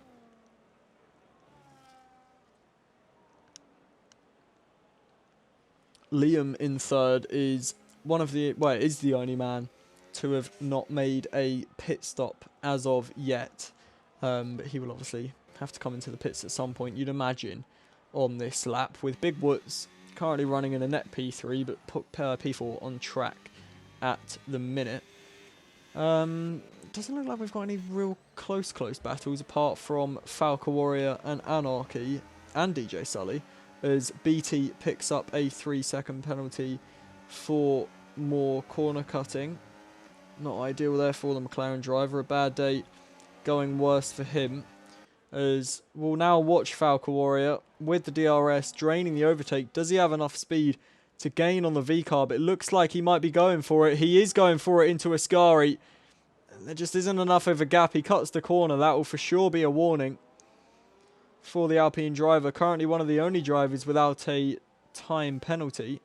S1: Liam in 3rd is is the only man to have not made a pit stop as of yet. But he will obviously have to come into the pits at some point, you'd imagine, on this lap, with Big Woods currently running in a net P3, but put P4 on track at the minute. Doesn't look like we've got any real close battles apart from Falca Warrior and Anarchy and DJ Sully, as BT picks up a 3-second penalty for more corner cutting. Not ideal there for the McLaren driver. A bad day going worse for him, as we'll now watch Falca Warrior with the DRS draining the overtake. Does he have enough speed to gain on the V-carb? It looks like he might be going for it. He is going for it into Ascari. There just isn't enough of a gap. He cuts the corner. That will for sure be a warning for the Alpine driver. Currently one of the only drivers without a time penalty.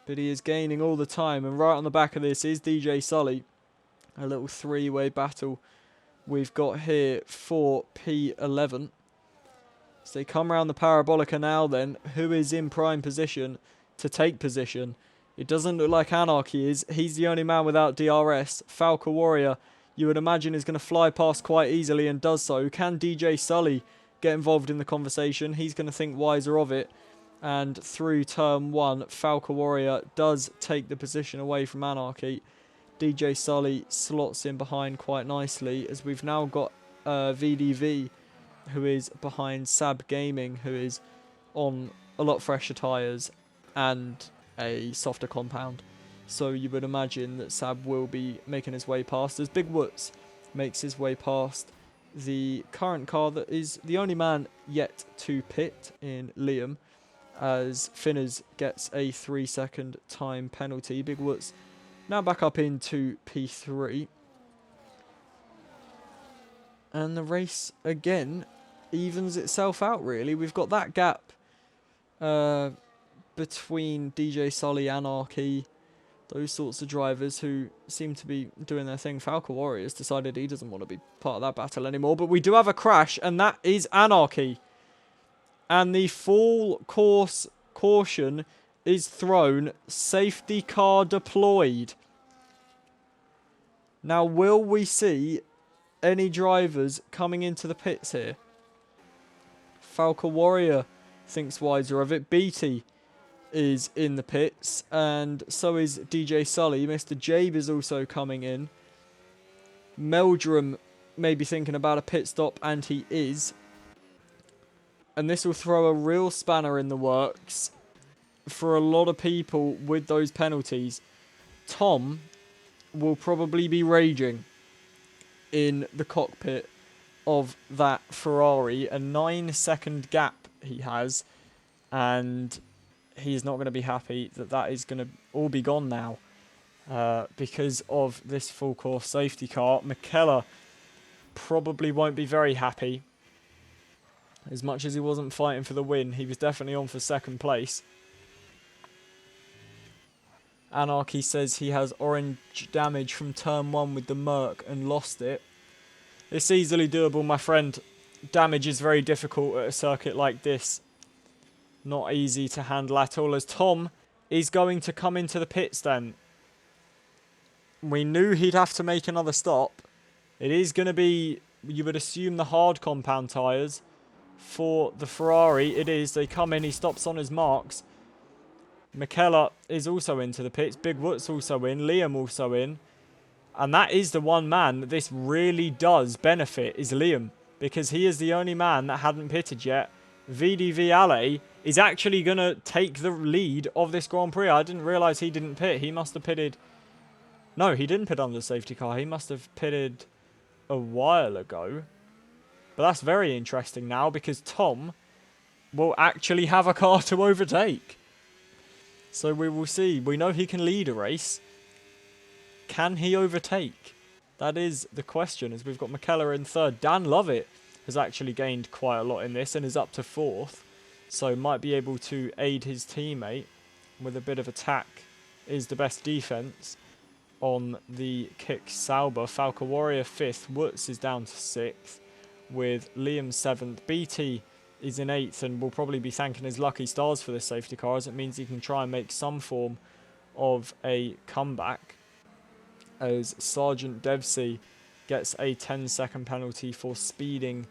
S1: But he is gaining all the time. And right on the back of this is DJ Sully. A little 3-way battle we've got here for P11. As they come around the Parabolica now then, who is in prime position to take position? It doesn't look like Anarchy is. He's the only man without DRS. Falca Warrior, you would imagine, is going to fly past quite easily and does so. Can DJ Sully get involved in the conversation? He's going to think wiser of it. And through turn 1, Falca Warrior does take the position away from Anarchy. DJ Sully slots in behind quite nicely, as we've now got VDV, who is behind Sab Gaming, who is on a lot fresher tyres and a softer compound. So you would imagine that Sab will be making his way past, as Big Woods makes his way past the current car that is the only man yet to pit in Liam, as Finners gets a 3-second time penalty. Big Woods now back up into P3. And the race, again, evens itself out, really. We've got that gap between DJ Sully, Anarchy, those sorts of drivers who seem to be doing their thing. Falca Warrior's decided he doesn't want to be part of that battle anymore. But we do have a crash, and that is Anarchy. And the full course caution is thrown. Safety car deployed. Now, will we see any drivers coming into the pits here? Falca Warrior thinks wiser of it. Beatty is in the pits, and so is DJ Sully. Mr. Jabe is also coming in. Meldrum may be thinking about a pit stop, and he is. And this will throw a real spanner in the works for a lot of people with those penalties. Tom will probably be raging in the cockpit of that Ferrari. A 9-second gap he has, and he's not going to be happy that that is going to all be gone now because of this full course safety car. McKellar probably won't be very happy. As much as he wasn't fighting for the win, he was definitely on for second place. Anarchy says he has orange damage from turn 1 with the Merc and lost it. It's easily doable, my friend. Damage is very difficult at a circuit like this. Not easy to handle at all, as Tom is going to come into the pits then. We knew he'd have to make another stop. It is going to be, you would assume, the hard compound tyres for the Ferrari. It is. They come in. He stops on his marks. McKellar is also into the pits. Big Woods also in. Liam also in. And that is the one man that this really does benefit, is Liam. Because he is the only man that hadn't pitted yet. VDV Ale is actually going to take the lead of this Grand Prix. I didn't realise he didn't pit. He must have pitted... No, he didn't pit under the safety car. He must have pitted a while ago. But that's very interesting now, because Tom will actually have a car to overtake. So we will see. We know he can lead a race. Can he overtake? That is the question, as we've got McKellar in third. Dan Lovett has actually gained quite a lot in this and is up to 4th. So might be able to aid his teammate with a bit of attack. Is the best defense on the Kick Sauber. Falca Warrior 5th. Woods is down to 6th. With Liam 7th. BT is in 8th and will probably be thanking his lucky stars for this safety car, as it means he can try and make some form of a comeback. As Sergeant Devsey gets a 10-second penalty for speeding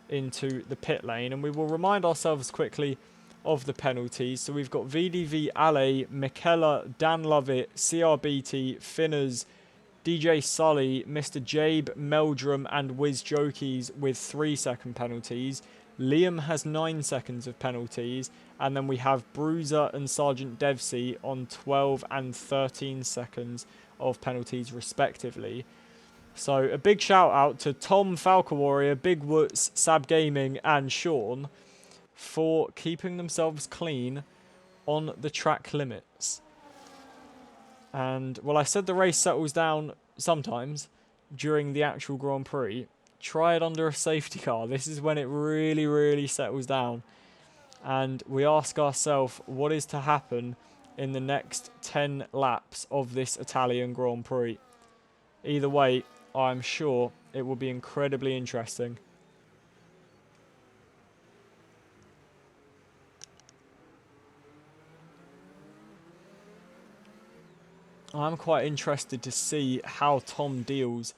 S1: into the pit lane. And we will remind ourselves quickly of the penalties. So we've got VDV Ale, McKellar, Dan Lovett, CRBT, Finners, DJ Sully, Mr. Jabe, Meldrum and Wiz Jokies with 3-second penalties. Liam has 9 seconds of penalties. And then we have Bruiser and Sergeant Devsey on 12 and 13 seconds of penalties respectively. So a big shout out to Tom, Falca Warrior, Big Woods, Sab Gaming and Sean for keeping themselves clean on the track limits. And, well, I said the race settles down sometimes during the actual Grand Prix. Try it under a safety car. This is when it really, really settles down. And we ask ourselves what is to happen in the next 10 laps of this Italian Grand Prix. Either way, I'm sure it will be incredibly interesting. I'm quite interested to see how Tom deals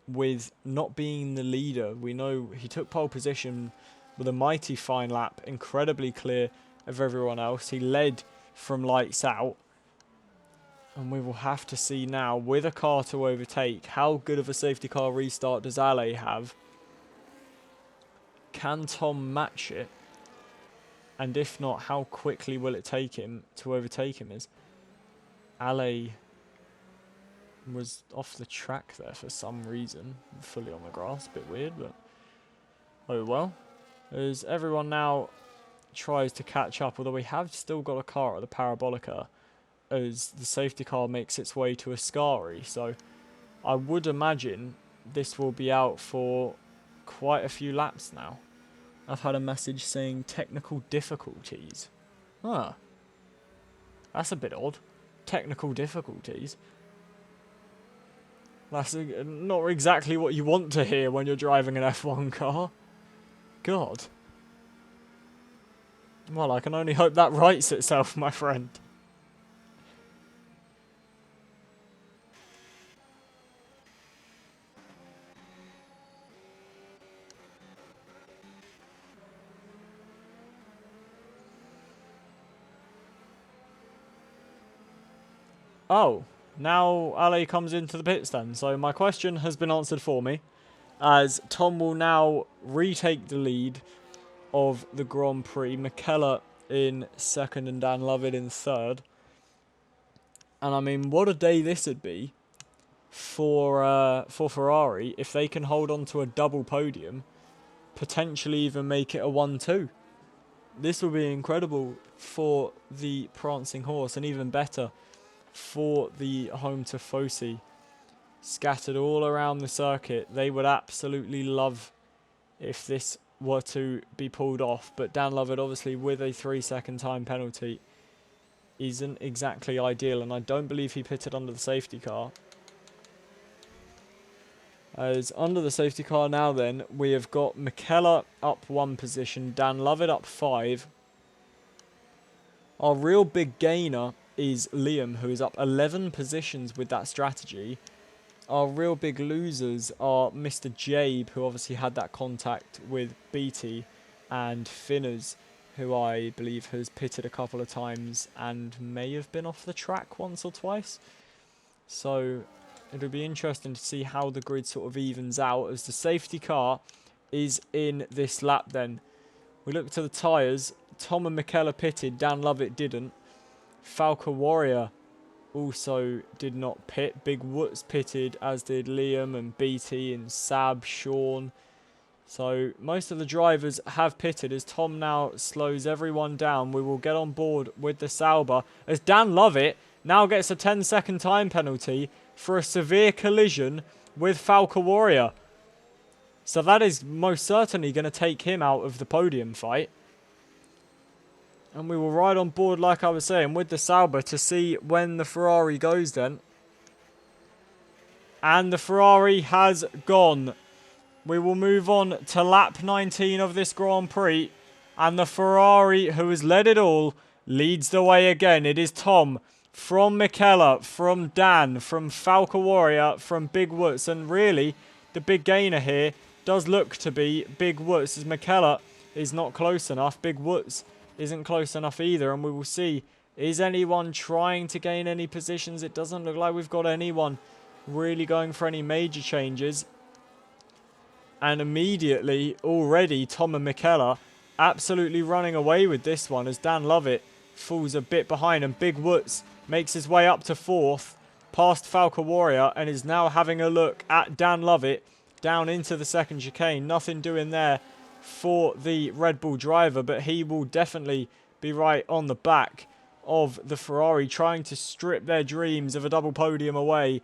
S1: with not being the leader. We know he took pole position with a mighty fine lap, incredibly clear of everyone else. He led from lights out. And we will have to see now, with a car to overtake, how good of a safety car restart does Ale have? Can Tom match it? And if not, how quickly will it take him to overtake him? As Ale was off the track there for some reason, fully on the grass, a bit weird, but oh well. As everyone now tries to catch up, although we have still got a car at the Parabolica, as the safety car makes its way to Ascari, so I would imagine this will be out for quite a few laps now. I've had a message saying technical difficulties. Huh. That's a bit odd. Technical difficulties. That's not exactly what you want to hear when you're driving an F1 car. God. Well, I can only hope that rights itself, my friend. Oh, now Ale comes into the pit stand. So my question has been answered for me, as Tom will now retake the lead of the Grand Prix. McKellar in second and Dan Lovett in third. And I mean, what a day this would be for Ferrari if they can hold on to a double podium, potentially even make it a 1-2. This will be incredible for the prancing horse, and even better for the home tifosi scattered all around the circuit. They would absolutely love if this were to be pulled off, but Dan Lovett, obviously with a 3-second time penalty, isn't exactly ideal, and I don't believe he pitted under the safety car. As under the safety car now then, we have got McKellar up 1 position, Dan Lovett up 5. Our real big gainer is Liam, who is up 11 positions with that strategy. Our real big losers are Mr. Jabe, who obviously had that contact with Beatty, and Finners, who I believe has pitted a couple of times and may have been off the track once or twice. So it'll be interesting to see how the grid sort of evens out, as the safety car is in this lap then. We look to the tyres. Tom and McKellar pitted, Dan Lovett didn't. Falca Warrior also did not pit. Big Woods pitted, as did Liam and BT and Sab, Sean. So most of the drivers have pitted. As Tom now slows everyone down, we will get on board with the Sauber, as Dan Lovett now gets a 10-second time penalty for a severe collision with Falca Warrior. So that is most certainly going to take him out of the podium fight. And we will ride on board, like I was saying, with the Sauber to see when the Ferrari goes then. And the Ferrari has gone. We will move on to lap 19 of this Grand Prix. And the Ferrari, who has led it all, leads the way again. It is Tom from McKellar, from Dan, from Falca Warrior, from Big Woods. And really, the big gainer here does look to be Big Woods, as McKellar is not close enough. Big Woods isn't close enough either, and we will see, is anyone trying to gain any positions? It doesn't look like we've got anyone really going for any major changes. And immediately, already, Tom and McKellar absolutely running away with this one, as Dan Lovett falls a bit behind, and Big Woods makes his way up to 4th, past Falca Warrior, and is now having a look at Dan Lovett down into the second chicane. Nothing doing there for the Red Bull driver, but he will definitely be right on the back of the Ferrari, trying to strip their dreams of a double podium away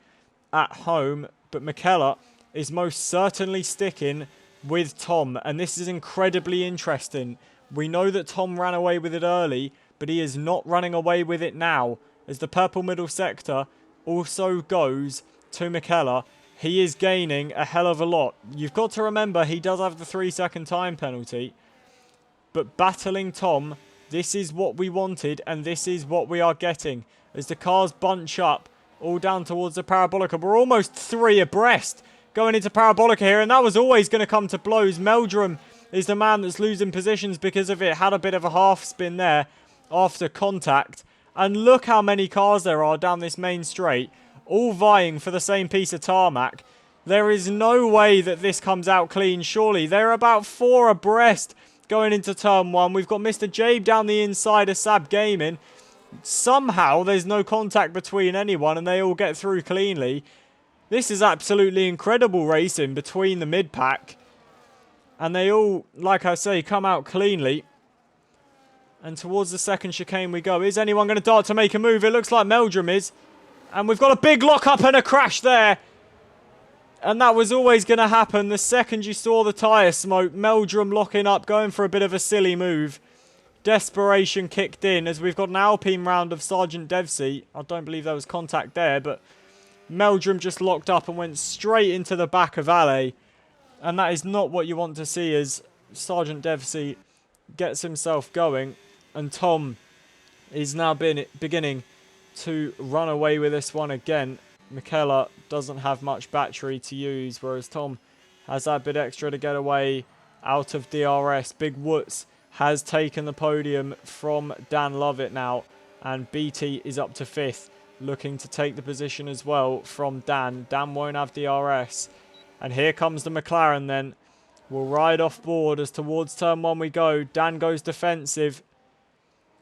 S1: at home. But McKellar is most certainly sticking with Tom, and this is incredibly interesting. We know that Tom ran away with it early, but he is not running away with it now, as the purple middle sector also goes to McKellar. He is gaining a hell of a lot. You've got to remember, he does have the 3-second time penalty. But battling Tom, this is what we wanted, and this is what we are getting. As the cars bunch up all down towards the Parabolica. We're almost 3 abreast going into Parabolica here, and that was always going to come to blows. Meldrum is the man that's losing positions because of it. Had a bit of a half spin there after contact. And look how many cars there are down this main straight, all vying for the same piece of tarmac. There is no way that this comes out clean, surely. They're about 4 abreast going into turn 1. We've got Mr. Jabe down the inside of Sab Gaming. Somehow there's no contact between anyone and they all get through cleanly. This is absolutely incredible racing between the mid-pack. And they all, like I say, come out cleanly. And towards the second chicane we go. Is anyone going to dart to make a move? It looks like Meldrum is. And we've got a big lock-up and a crash there. And that was always going to happen. The second you saw the tyre smoke, Meldrum locking up, going for a bit of a silly move. Desperation kicked in as we've got an Alpine round of Sergeant Devsey. I don't believe there was contact there, but Meldrum just locked up and went straight into the back of Ale. And that is not what you want to see as Sergeant Devsey gets himself going. And Tom is now beginning to run away with this one again. Michela doesn't have much battery to use, whereas Tom has that bit extra to get away out of DRS. Big Woods has taken the podium from Dan Lovett now, and BT is up to 5th, looking to take the position as well from Dan. Dan won't have DRS, and here comes the McLaren then. We'll ride off board as towards turn 1 we go. Dan goes defensive.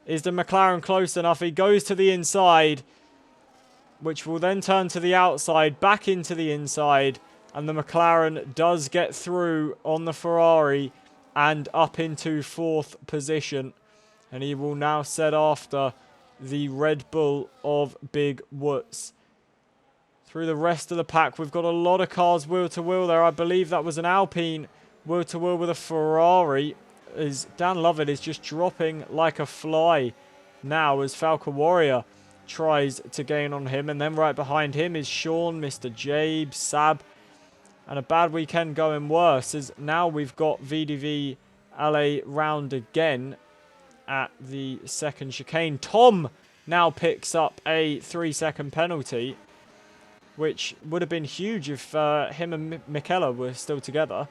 S1: Is the McLaren close enough? He goes to the inside, which will then turn to the outside, back into the inside. And the McLaren does get through on the Ferrari and up into 4th position. And he will now set after the Red Bull of Big Woods. Through the rest of the pack, we've got a lot of cars wheel to wheel there. I believe that was an Alpine wheel to wheel with a Ferrari. As Dan Lovett is just dropping like a fly now as Falcon Warrior tries to gain on him. And then right behind him is Sean, Mr. Jabe, Sab. And a bad weekend going worse as now we've got VDV LA round again at the second chicane. Tom now picks up a 3-second penalty, which would have been huge if him and Michela were still together.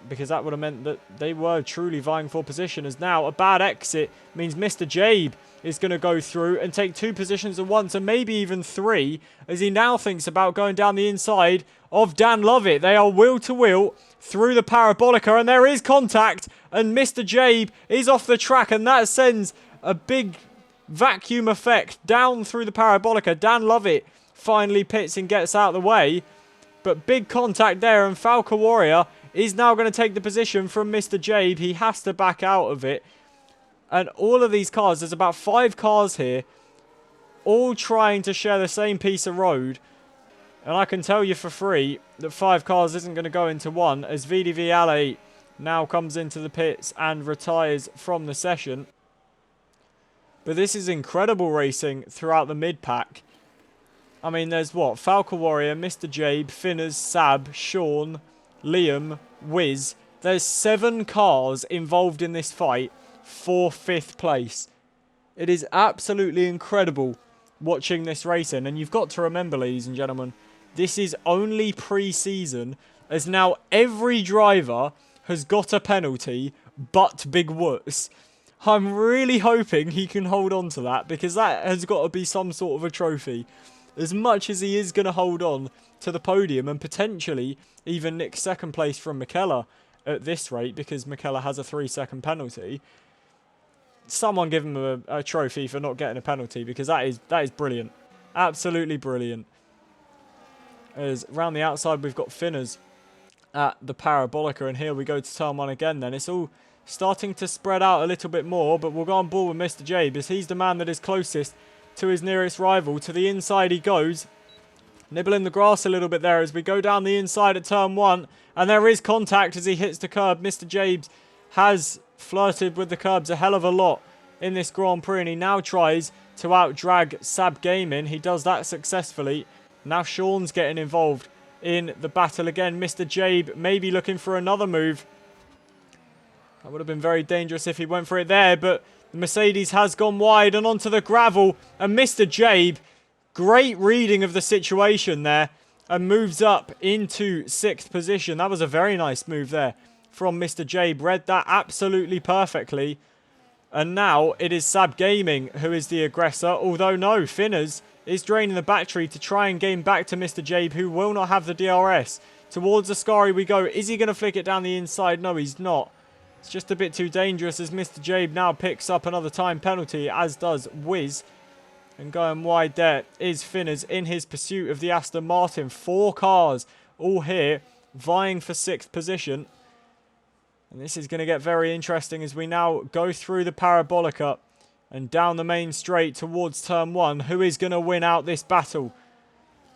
S1: Because that would have meant that they were truly vying for position. As now a bad exit means Mr. Jabe is going to go through and take 2 positions at once, and maybe even 3, as he now thinks about going down the inside of Dan Lovett. They are wheel to wheel through the Parabolica, and there is contact, and Mr. Jabe is off the track, and that sends a big vacuum effect down through the Parabolica. Dan Lovett finally pits and gets out of the way, but big contact there, and Falcon Warrior is now going to take the position from Mr. Jabe. He has to back out of it. And all of these cars, there's about 5 cars here, all trying to share the same piece of road. And I can tell you for free that 5 cars isn't going to go into one, as VDV Ale now comes into the pits and retires from the session. But this is incredible racing throughout the mid-pack. I mean, there's what? Falcon Warrior, Mr. Jabe, Finners, Sab, Sean, Liam, Wiz. There's 7 cars involved in this fight for 5th place. It is absolutely incredible watching this racing. And you've got to remember, ladies and gentlemen, this is only pre-season, as now every driver has got a penalty but Big Woods. I'm really hoping he can hold on to that, because that has got to be some sort of a trophy. As much as he is going to hold on to the podium and potentially even nick 2nd place from Michela at this rate, because Michela has a 3-second penalty. Someone give him a trophy for not getting a penalty, because that is brilliant. Absolutely brilliant. As round the outside we've got Finners at the Parabolica, and here we go to turn 1 again then. It's all starting to spread out a little bit more, but we'll go on board with Mr. Jabe, as he's the man that is closest to his nearest rival. To the inside he goes, nibbling the grass a little bit there as we go down the inside at turn 1, and there is contact as he hits the curb. Mr. Jabe has flirted with the curbs a hell of a lot in this Grand Prix, and he now tries to out-drag Sab Gaming. He does that successfully. Now Sean's getting involved in the battle again. Mr. Jabe maybe looking for another move. That would have been very dangerous if he went for it there, but the Mercedes has gone wide and onto the gravel, and Mr. Jabe Great reading of the situation there, and moves up into 6th position. That was a very nice move there from Mr. Jabe. Read that absolutely perfectly. And now it is Sab Gaming who is the aggressor. Although no, Finners is draining the battery to try and gain back to Mr. Jabe, who will not have the DRS. Towards Ascari we go. Is he going to flick it down the inside? No, he's not. It's just a bit too dangerous as Mr. Jabe now picks up another time penalty, as does Wiz. And going wide there is Finners in his pursuit of the Aston Martin. 4 cars all here vying for 6th position. And this is going to get very interesting as we now go through the Parabolica and down the main straight towards turn 1. Who is going to win out this battle?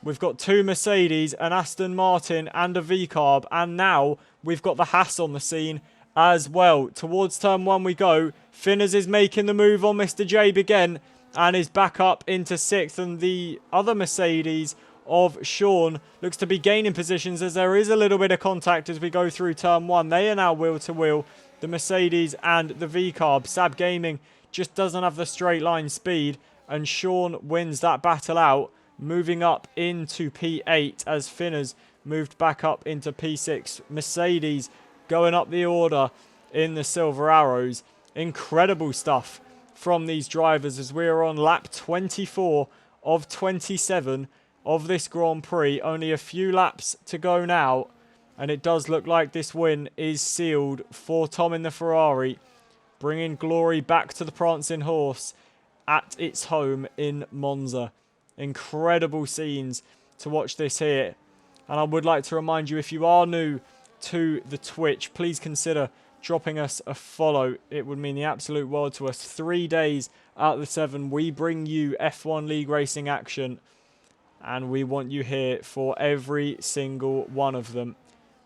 S1: We've got 2 Mercedes, an Aston Martin and a V-Carb. And now we've got the Haas on the scene as well. Towards turn 1 we go. Finners is making the move on Mr. Jabe again and is back up into 6th. And the other Mercedes of Sean looks to be gaining positions as there is a little bit of contact as we go through turn 1. They are now wheel to wheel, the Mercedes and the V-Carb. Sab Gaming just doesn't have the straight line speed, and Sean wins that battle out, moving up into P8 as Finners moved back up into P6. Mercedes going up the order in the Silver Arrows. Incredible stuff from these drivers as we are on lap 24 of 27 of this Grand Prix. Only a few laps to go now, and it does look like this win is sealed for Tom in the Ferrari, bringing glory back to the prancing horse at its home in Monza. Incredible scenes to watch this here. And I would like to remind you, if you are new to the Twitch, please consider dropping us a follow. It would mean the absolute world to us. 3 days out of the 7 we bring you F1 League Racing action, and we want you here for every single one of them.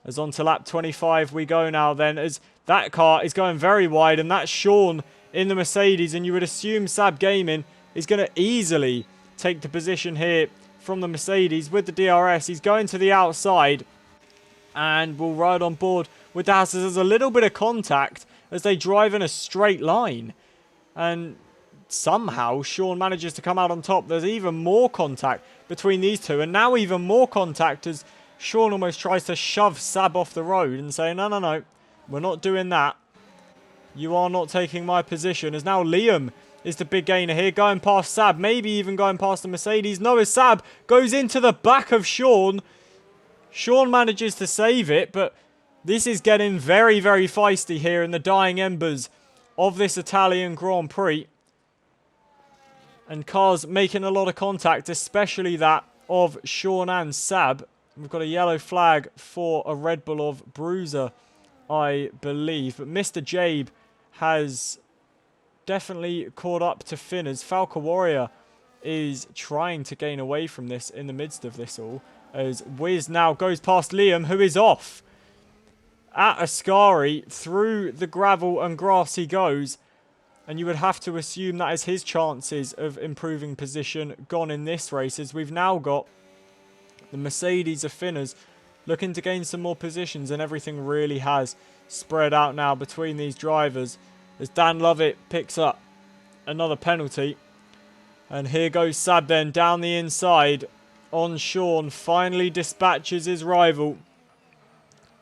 S1: As on to lap 25 we go now then, as that car is going very wide, and that's Sean in the Mercedes, and you would assume Sab Gaming is going to easily take the position here from the Mercedes with the DRS. He's going to the outside and will ride on board with the Haas. There's a little bit of contact as they drive in a straight line, and somehow Sean manages to come out on top. There's even more contact between these two, and now even more contact as Sean almost tries to shove Sab off the road and say, no, no, no, we're not doing that. You are not taking my position. As now Liam is the big gainer here, going past Sab, maybe even going past the Mercedes. No, as Sab goes into the back of Sean. Sean manages to save it, but this is getting very, very feisty here in the dying embers of this Italian Grand Prix. And cars making a lot of contact, especially that of Sean and Sab. We've got a yellow flag for a Red Bull of Bruiser, I believe. But Mr. Jabe has definitely caught up to Finners. Falca Warrior is trying to gain away from this in the midst of this all, as Wiz now goes past Liam, who is off. At Ascari, through the gravel and grass he goes. And you would have to assume that is his chances of improving position gone in this race, as we've now got the Mercedes of Finners looking to gain some more positions, and everything really has spread out now between these drivers as Dan Lovett picks up another penalty. And here goes Sab then down the inside on Sean, finally dispatches his rival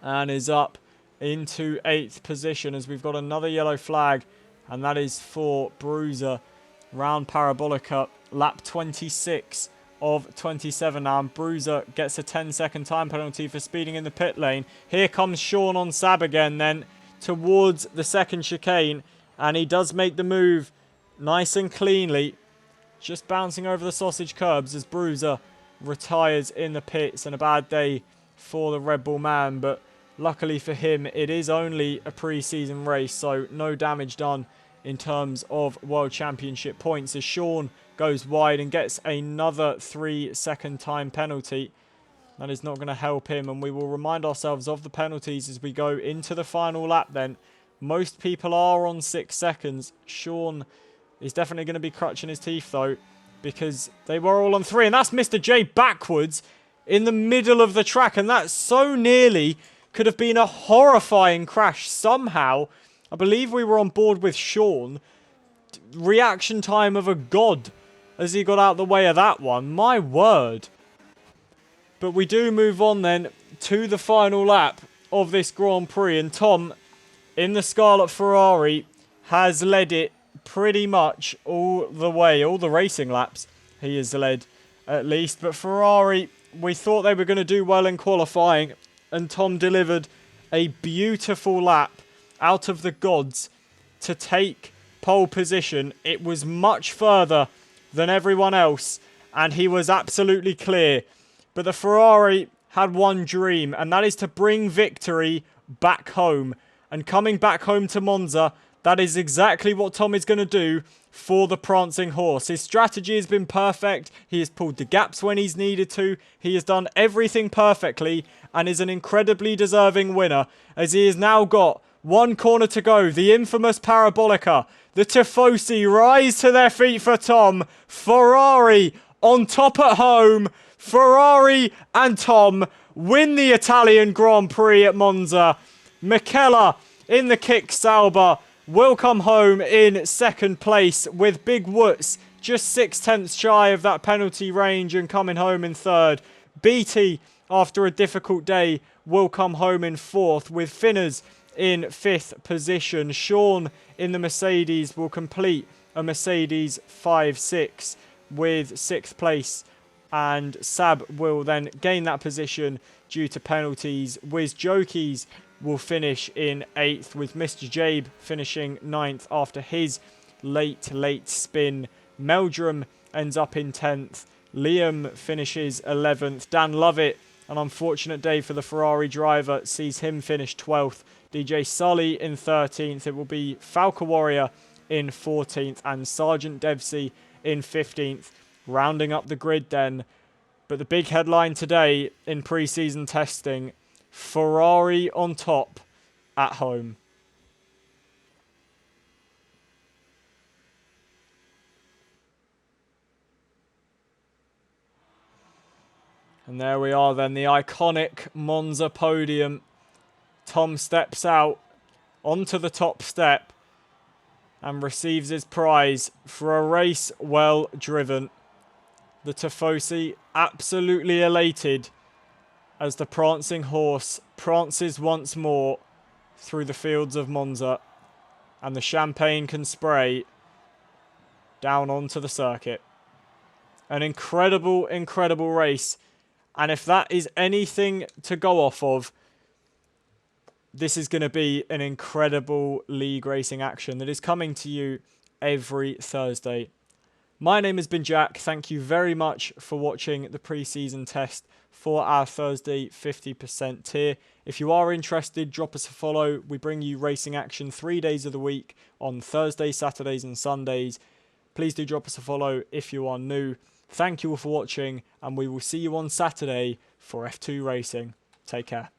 S1: and is up into 8th position as we've got another yellow flag, and that is for Bruiser. Round Parabolica, lap 26 of 27 now, and Bruiser gets a 10-second time penalty for speeding in the pit lane. Here comes Sean on Sab again then towards the second chicane, and he does make the move nice and cleanly, just bouncing over the sausage curbs as Bruiser retires in the pits. And a bad day for the Red Bull man, but luckily for him it is only a pre-season race, so no damage done in terms of World Championship points, as Sean goes wide and gets another 3-second time penalty. That is not going to help him, and we will remind ourselves of the penalties as we go into the final lap then. Most people are on 6 seconds. Sean is definitely going to be crutching his teeth though, because they were all on 3, and that's Mr. J backwards in the middle of the track, and that so nearly could have been a horrifying crash. Somehow, I believe we were on board with Sean. Reaction time of a god as he got out the way of that one. My word. But we do move on then to the final lap of this Grand Prix. And Tom, in the Scarlet Ferrari, has led it pretty much all the way. All the racing laps he has led, at least. But Ferrari, we thought they were going to do well in qualifying. And Tom delivered a beautiful lap out of the gods to take pole position. It was much further than everyone else, and he was absolutely clear. But the Ferrari had one dream, and that is to bring victory back home. And coming back home to Monza, that is exactly what Tom is going to do for the prancing horse. His strategy has been perfect. He has pulled the gaps when he's needed to. He has done everything perfectly and is an incredibly deserving winner, as he has now got one corner to go. The infamous Parabolica. The Tifosi rise to their feet for Tom. Ferrari on top at home. Ferrari and Tom win the Italian Grand Prix at Monza. Michela in the kick Sauber will come home in second place, with Big Woods just 6/10 shy of that penalty range and coming home in third. Beatty, after a difficult day, will come home in fourth, with Finners in fifth position. Sean in the Mercedes will complete a Mercedes 5-6 with sixth place, and Sab will then gain that position due to penalties. Wiz Jokies will finish in 8th, with Mr. Jabe finishing 9th after his late spin. Meldrum ends up in 10th. Liam finishes 11th. Dan Lovett, an unfortunate day for the Ferrari driver, sees him finish 12th. DJ Sully in 13th. It will be Falca Warrior in 14th and Sergeant Devsey in 15th. Rounding up the grid then. But the big headline today in pre-season testing, Ferrari on top at home. And there we are then, the iconic Monza podium. Tom steps out onto the top step and receives his prize for a race well driven. The Tifosi absolutely elated as the prancing horse prances once more through the fields of Monza, and the champagne can spray down onto the circuit. An incredible, incredible race. And if that is anything to go off of, this is going to be an incredible league racing action that is coming to you every Thursday. My name has been Jack. Thank you very much for watching the pre-season test for our Thursday 50% tier. If you are interested, drop us a follow. We bring you racing action 3 days of the week on Thursdays, Saturdays and Sundays. Please do drop us a follow if you are new. Thank you all for watching, and we will see you on Saturday for F2 Racing. Take care.